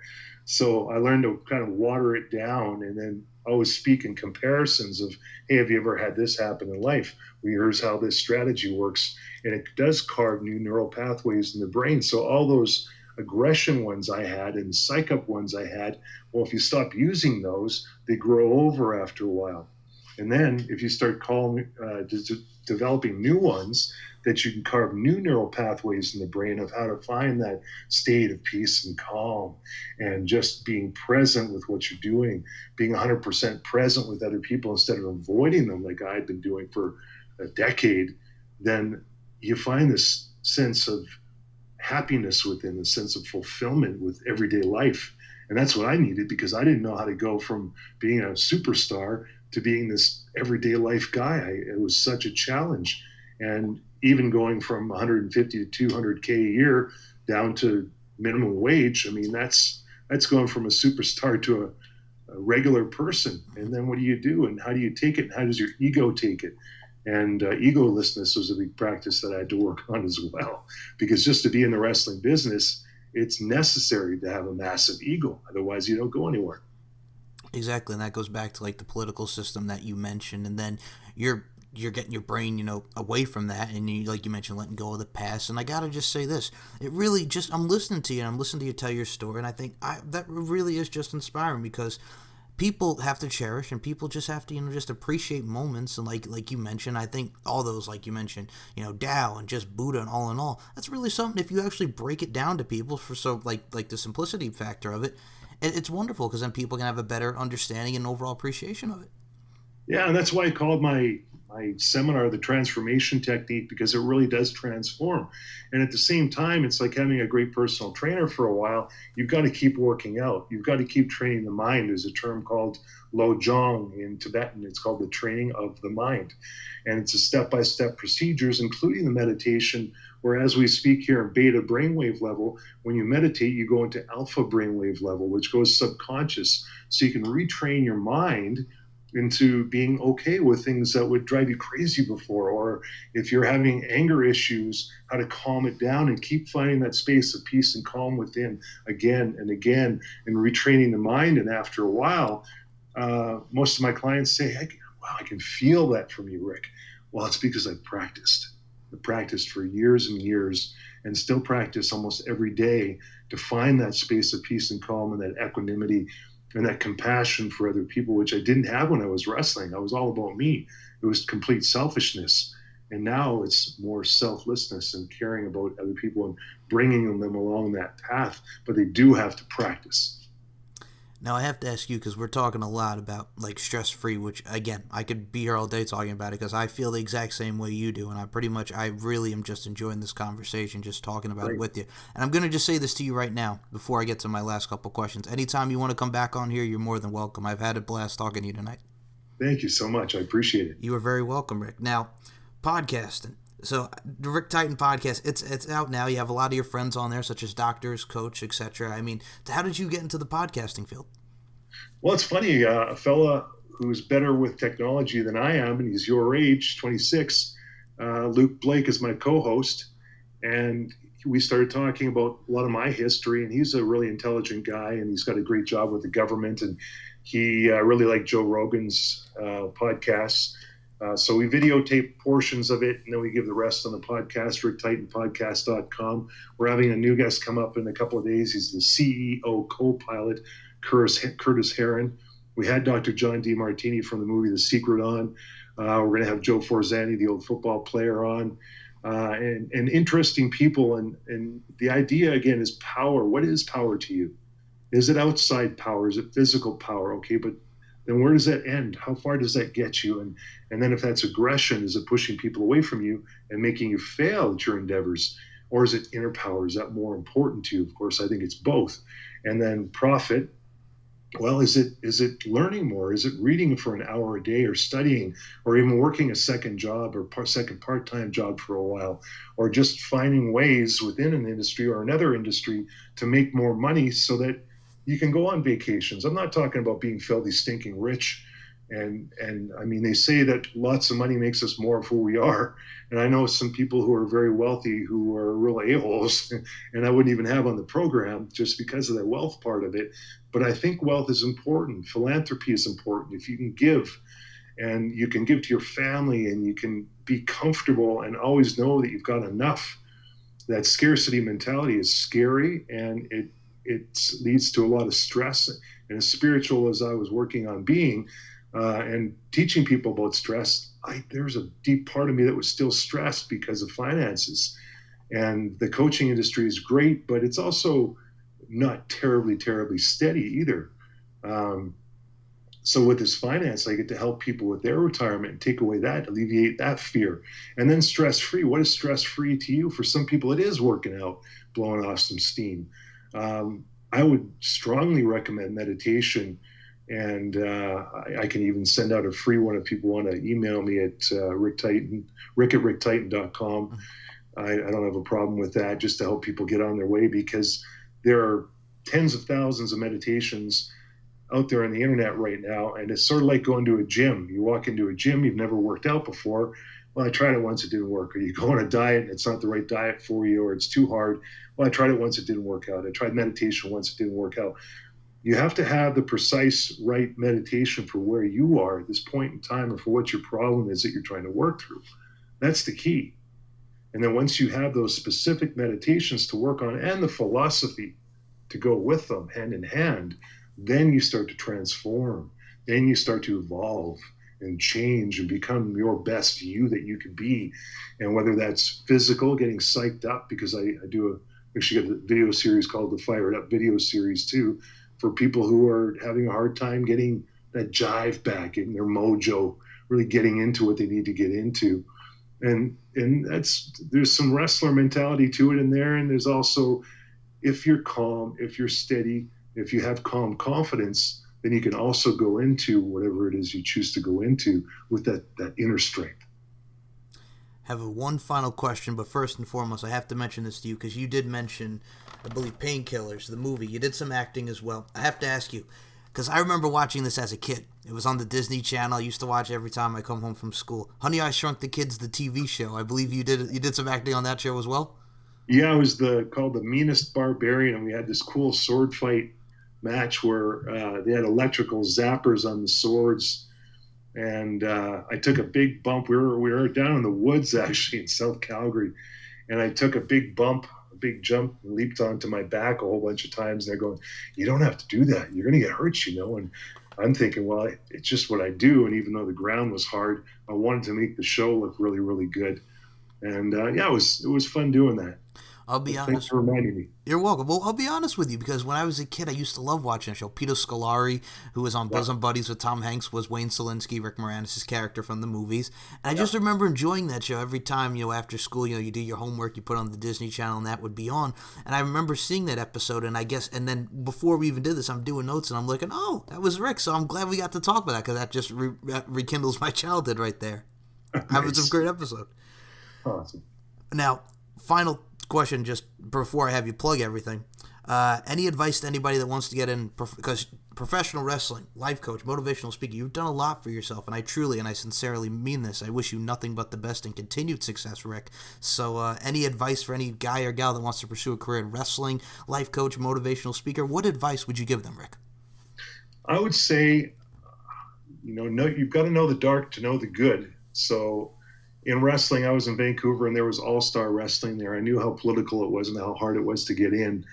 So I learned to kind of water it down, and then always speak in comparisons of, hey, have you ever had this happen in life? Well, here's how this strategy works. And it does carve new neural pathways in the brain. So all those aggression ones I had and psych up ones I had, well, if you stop using those, they grow over after a while. And then if you start developing new ones, that you can carve new neural pathways in the brain of how to find that state of peace and calm, and just being present with what you're doing, being 100% present with other people instead of avoiding them like I'd been doing for a decade. Then you find this sense of happiness within, a sense of fulfillment with everyday life. And that's what I needed, because I didn't know how to go from being a superstar to being this everyday life guy. It was such a challenge. And even going from 150 to 200K a year down to minimum wage, I mean, that's going from a superstar to a regular person. And then what do you do, and how do you take it, and how does your ego take it? And egolessness was a big practice that I had to work on as well, because just to be in the wrestling business, it's necessary to have a massive ego. Otherwise, you don't go anywhere. Exactly, and that goes back to like the political system that you mentioned, and then you're getting your brain, away from that, and you, like you mentioned, letting go of the past. And I gotta just say this: it really just, I'm listening to you, and I'm listening to you tell your story, and I think that really is just inspiring, because people have to cherish, and people just have to, just appreciate moments. And like you mentioned, I think all those, like you mentioned, Tao and just Buddha and all in all, that's really something. If you actually break it down to people, for so like the simplicity factor of it, it's wonderful, because then people can have a better understanding and overall appreciation of it. Yeah, and that's why I called my seminar the transformation technique, because it really does transform. And at the same time, it's like having a great personal trainer for a while. You've got to keep working out. You've got to keep training the mind. There's a term called Lojong in Tibetan. It's called the training of the mind. And it's a step-by-step procedures, including the meditation, where as we speak here in beta brainwave level, when you meditate, you go into alpha brainwave level, which goes subconscious. So you can retrain your mind into being okay with things that would drive you crazy before, or if you're having anger issues, how to calm it down and keep finding that space of peace and calm within again and again, and retraining the mind. And after a while, most of my clients say, hey, wow, I can feel that from you, Rick. Well, it's because I practiced for years and years, and still practice almost every day to find that space of peace and calm and that equanimity and that compassion for other people, which I didn't have when I was wrestling. I was all about me. It was complete selfishness. And now it's more selflessness and caring about other people and bringing them along that path. But they do have to practice. Now I have to ask you because we're talking a lot about like stress free, which again I could be here all day talking about it because I feel the exact same way you do, and I really am just enjoying this conversation, just talking about it Right. with you. And I'm gonna just say this to you right now before I get to my last couple questions. Anytime you want to come back on here, you're more than welcome. I've had a blast talking to you tonight. Thank you so much. I appreciate it. You are very welcome, Rick. Now, podcasting. So the Rick Titan podcast, it's out now. You have a lot of your friends on there, such as doctors, coach, etc. I mean, how did you get into the podcasting field? Well, it's funny. A fella who's better with technology than I am, and he's your age, 26, Luke Blake is my co-host. And we started talking about a lot of my history, and he's a really intelligent guy, and he's got a great job with the government, and he really liked Joe Rogan's podcasts. So we videotape portions of it, and then we give the rest on the podcast, ricktitanpodcast.com. We're having a new guest come up in a couple of days. He's the CEO co-pilot, Curtis Heron. We had Dr. John DeMartini from the movie The Secret on. We're going to have Joe Forzani, the old football player, on. And interesting people. And the idea, again, is power. What is power to you? Is it outside power? Is it physical power? Okay, but then where does that end? How far does that get you? And then if that's aggression, is it pushing people away from you and making you fail at your endeavors? Or is it inner power? Is that more important to you? Of course, I think it's both. And then profit. Well, is it learning more? Is it reading for an hour a day or studying or even working a second job or second part-time job for a while, or just finding ways within an industry or another industry to make more money so that you can go on vacations? I'm not talking about being filthy, stinking rich. And I mean, they say that lots of money makes us more of who we are. And I know some people who are very wealthy who are real a-holes, and I wouldn't even have on the program just because of that wealth part of it. But I think wealth is important. Philanthropy is important. If you can give, and you can give to your family, and you can be comfortable and always know that you've got enough. That scarcity mentality is scary, and it leads to a lot of stress. And as spiritual as I was working on being, and teaching people about stress, there was a deep part of me that was still stressed because of finances. And the coaching industry is great, but it's also not terribly, terribly steady either. So with this finance, I get to help people with their retirement and take away that, alleviate that fear. And then stress-free. What is stress-free to you? For some people, it is working out, blowing off some steam. I would strongly recommend meditation. And I can even send out a free one if people want to email me at rick@ricktitan.com. I don't have a problem with that, just to help people get on their way, because there are tens of thousands of meditations out there on the internet right now. And it's sort of like going to a gym. You walk into a gym, you've never worked out before. Well, I tried it once, it didn't work. Or you go on a diet and it's not the right diet for you, or it's too hard. Well, I tried it once, it didn't work out. I tried meditation once, it didn't work out. You have to have the precise right meditation for where you are at this point in time, or for what your problem is that you're trying to work through. That's the key. And then once you have those specific meditations to work on, and the philosophy to go with them hand in hand, then you start to transform. Then you start to evolve and change and become your best you that you could be. And whether that's physical, getting psyched up, because I actually got a video series called the Fire It Up video series too, for people who are having a hard time getting that jive back, getting their mojo, really getting into what they need to get into. And there's some wrestler mentality to it in there. And there's also, if you're calm, if you're steady, if you have calm confidence, then you can also go into whatever it is you choose to go into with that inner strength. Have one final question, but first and foremost, I have to mention this to you because you did mention, I believe, Painkillers, the movie. You did some acting as well. I have to ask you, because I remember watching this as a kid. It was on the Disney Channel. I used to watch every time I come home from school. Honey, I Shrunk the Kids, the TV show. I believe you did some acting on that show as well? Yeah, I was called the Meanest Barbarian, and we had this cool sword fight match where they had electrical zappers on the swords. And I took a big bump. We were down in the woods, actually, in South Calgary. And I took a big bump a big jump and leaped onto my back a whole bunch of times. And they're going, "You don't have to do that. You're going to get hurt, you know." And I'm thinking, well, it's just what I do. And even though the ground was hard, I wanted to make the show look really, really good. And yeah, it was fun doing that. I'll be But thanks honest. for reminding me. You're welcome. Well, I'll be honest with you because when I was a kid, I used to love watching the show. Peter Scolari, who was on Yeah, Bosom Buddies with Tom Hanks, was Wayne Selinsky, Rick Moranis' character from the movies. And I yeah. just remember enjoying that show every time, after school, you do your homework, you put on the Disney Channel, and that would be on. And I remember seeing that episode, and then before we even did this, I'm doing notes, and I'm looking, oh, that was Rick. So I'm glad we got to talk about that because that just rekindles my childhood right there. That was a Nice. great episode. Awesome. Now, final question, just before I have you plug everything. Any advice to anybody that wants to get in, because professional wrestling, life coach, motivational speaker, you've done a lot for yourself, and I truly and I sincerely mean this. I wish you nothing but the best and continued success, Rick. So any advice for any guy or gal that wants to pursue a career in wrestling, life coach, motivational speaker, what advice would you give them, Rick? I would say, you've got to know the dark to know the good. So in wrestling, I was in Vancouver and there was all-star wrestling there. I knew how political it was and how hard it was to get in.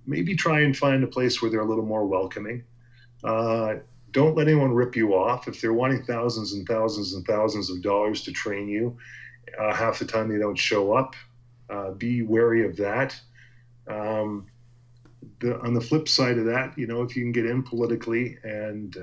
Maybe try and find a place where they're a little more welcoming. Don't let anyone rip you off. If they're wanting thousands and thousands and thousands of dollars to train you, half the time they don't show up. Be wary of that. On the flip side of that, if you can get in politically and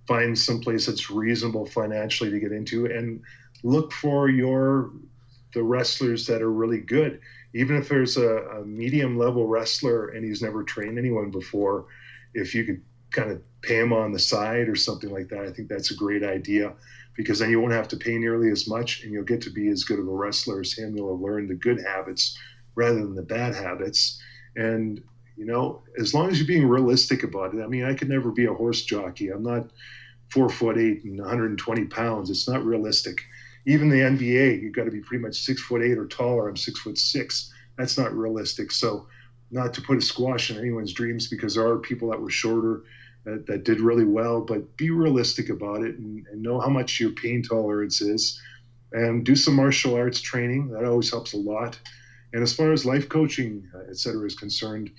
find some place that's reasonable financially to get into, and look for the wrestlers that are really good. Even if there's a medium level wrestler and he's never trained anyone before, if you could kind of pay him on the side or something like that, I think that's a great idea, because then you won't have to pay nearly as much and you'll get to be as good of a wrestler as him. You'll have learned the good habits rather than the bad habits. And as long as you're being realistic about it. I mean, I could never be a horse jockey. I'm not 4'8" and 120 pounds. It's not realistic. Even the NBA, you've got to be pretty much 6'8" or taller. I'm 6'6". That's not realistic. So, not to put a squash in anyone's dreams, because there are people that were shorter that did really well, but be realistic about it and know how much your pain tolerance is, and do some martial arts training. That always helps a lot. And as far as life coaching, et cetera, is concerned,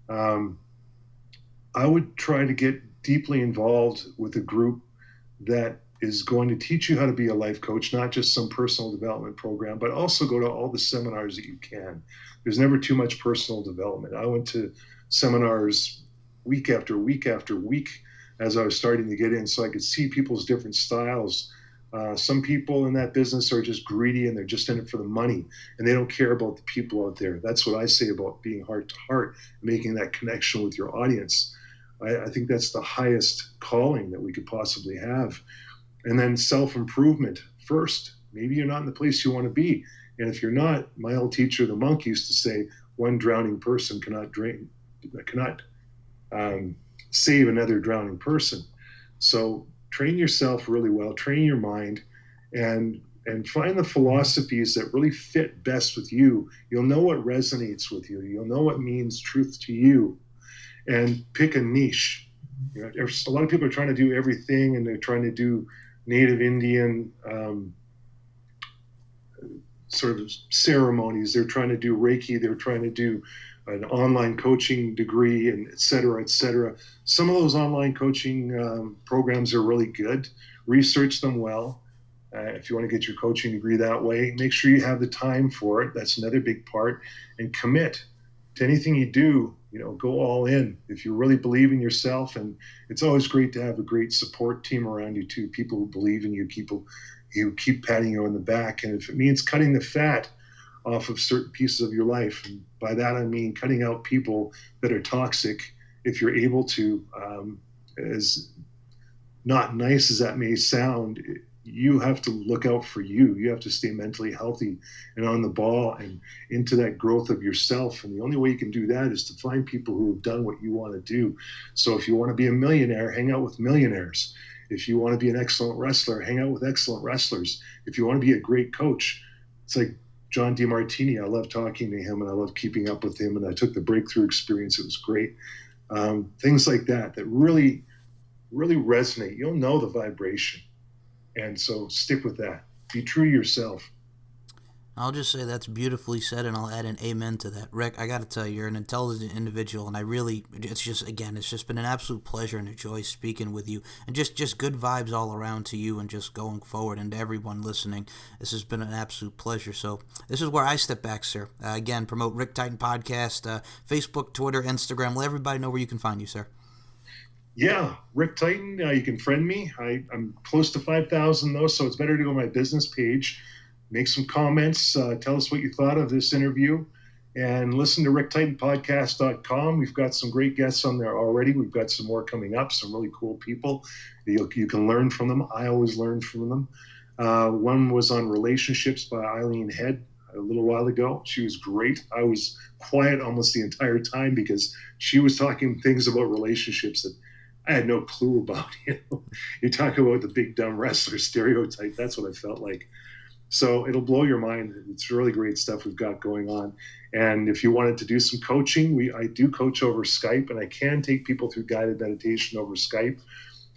I would try to get deeply involved with a group that is going to teach you how to be a life coach, not just some personal development program, but also go to all the seminars that you can. There's never too much personal development. I went to seminars week after week after week as I was starting to get in, so I could see people's different styles. Some people in that business are just greedy and they're just in it for the money and they don't care about the people out there. That's what I say about being heart to heart, making that connection with your audience. I think that's the highest calling that we could possibly have. And then self-improvement first. Maybe you're not in the place you want to be. And if you're not, my old teacher, the monk, used to say, one drowning person cannot save another drowning person. So train yourself really well, train your mind, and find the philosophies that really fit best with you. You'll know what resonates with you. You'll know what means truth to you. And pick a niche. A lot of people are trying to do everything, and they're trying to do Native Indian sort of ceremonies. They're trying to do Reiki. They're trying to do an online coaching degree, and et cetera, et cetera. Some of those online coaching programs are really good. Research them well. If you want to get your coaching degree that way, make sure you have the time for it. That's another big part. And commit to anything you do. Go all in if you really believe in yourself. And it's always great to have a great support team around you too, people who believe in you, people who keep patting you on the back. And if it means cutting the fat off of certain pieces of your life, and by that I mean cutting out people that are toxic, if you're able to, as not nice as that may sound, you have to look out for you. You have to stay mentally healthy and on the ball and into that growth of yourself. And the only way you can do that is to find people who have done what you want to do. So if you want to be a millionaire, hang out with millionaires. If you want to be an excellent wrestler, hang out with excellent wrestlers. If you want to be a great coach, it's like John DeMartini. I love talking to him and I love keeping up with him. And I took the breakthrough experience. It was great. Things like that really, really resonate. You'll know the vibration. And so stick with that. Be true to yourself. I'll just say that's beautifully said, and I'll add an amen to that. Rick, I got to tell you, you're an intelligent individual, and it's just, again, it's just been an absolute pleasure and a joy speaking with you, and just good vibes all around to you, and just going forward, and to everyone listening. This has been an absolute pleasure. So this is where I step back, sir. Again, promote Rick Titan Podcast, Facebook, Twitter, Instagram. Let everybody know where you can find you, sir. Yeah, Rick Titan, you can friend me. I'm close to 5,000 though, so it's better to go to my business page, make some comments, tell us what you thought of this interview, and listen to ricktitanpodcast.com. We've got some great guests on there already. We've got some more coming up, some really cool people. You can learn from them. I always learn from them. One was on relationships by Eileen Head a little while ago. She was great. I was quiet almost the entire time because she was talking things about relationships that I had no clue about. You talk about the big dumb wrestler stereotype. That's what I felt like. So it'll blow your mind. It's really great stuff we've got going on. And if you wanted to do some coaching, I do coach over Skype, and I can take people through guided meditation over Skype.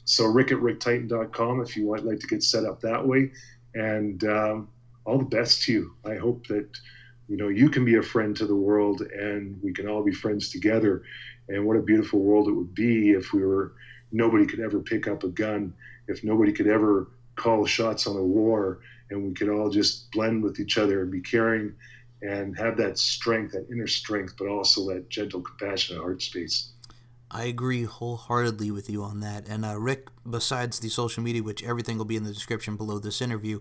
So rick@ricktitan.com if you would like to get set up that way. And all the best to you. I hope that you can be a friend to the world, and we can all be friends together. And what a beautiful world it would be if nobody could ever pick up a gun, if nobody could ever call shots on a war, and we could all just blend with each other and be caring and have that strength, that inner strength, but also that gentle, compassionate heart space. I agree wholeheartedly with you on that. And Rick, besides the social media, which everything will be in the description below this interview,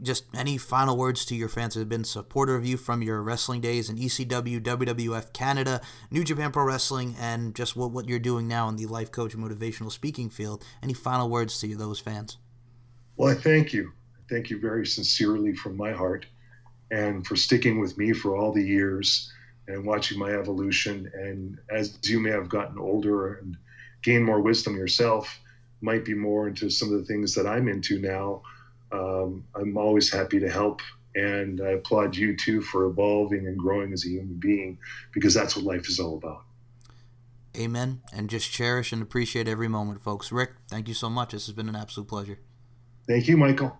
just any final words to your fans that have been supportive of you from your wrestling days in ECW, WWF Canada, New Japan Pro Wrestling, and just what you're doing now in the life coach and motivational speaking field. Any final words to those fans? Well, I thank you. I thank you very sincerely from my heart, and for sticking with me for all the years and watching my evolution. And as you may have gotten older and gained more wisdom yourself, might be more into some of the things that I'm into now, I'm always happy to help. And I applaud you too for evolving and growing as a human being, because that's what life is all about. Amen. And just cherish and appreciate every moment, folks. Rick, thank you so much. This has been an absolute pleasure. Thank you, Michael.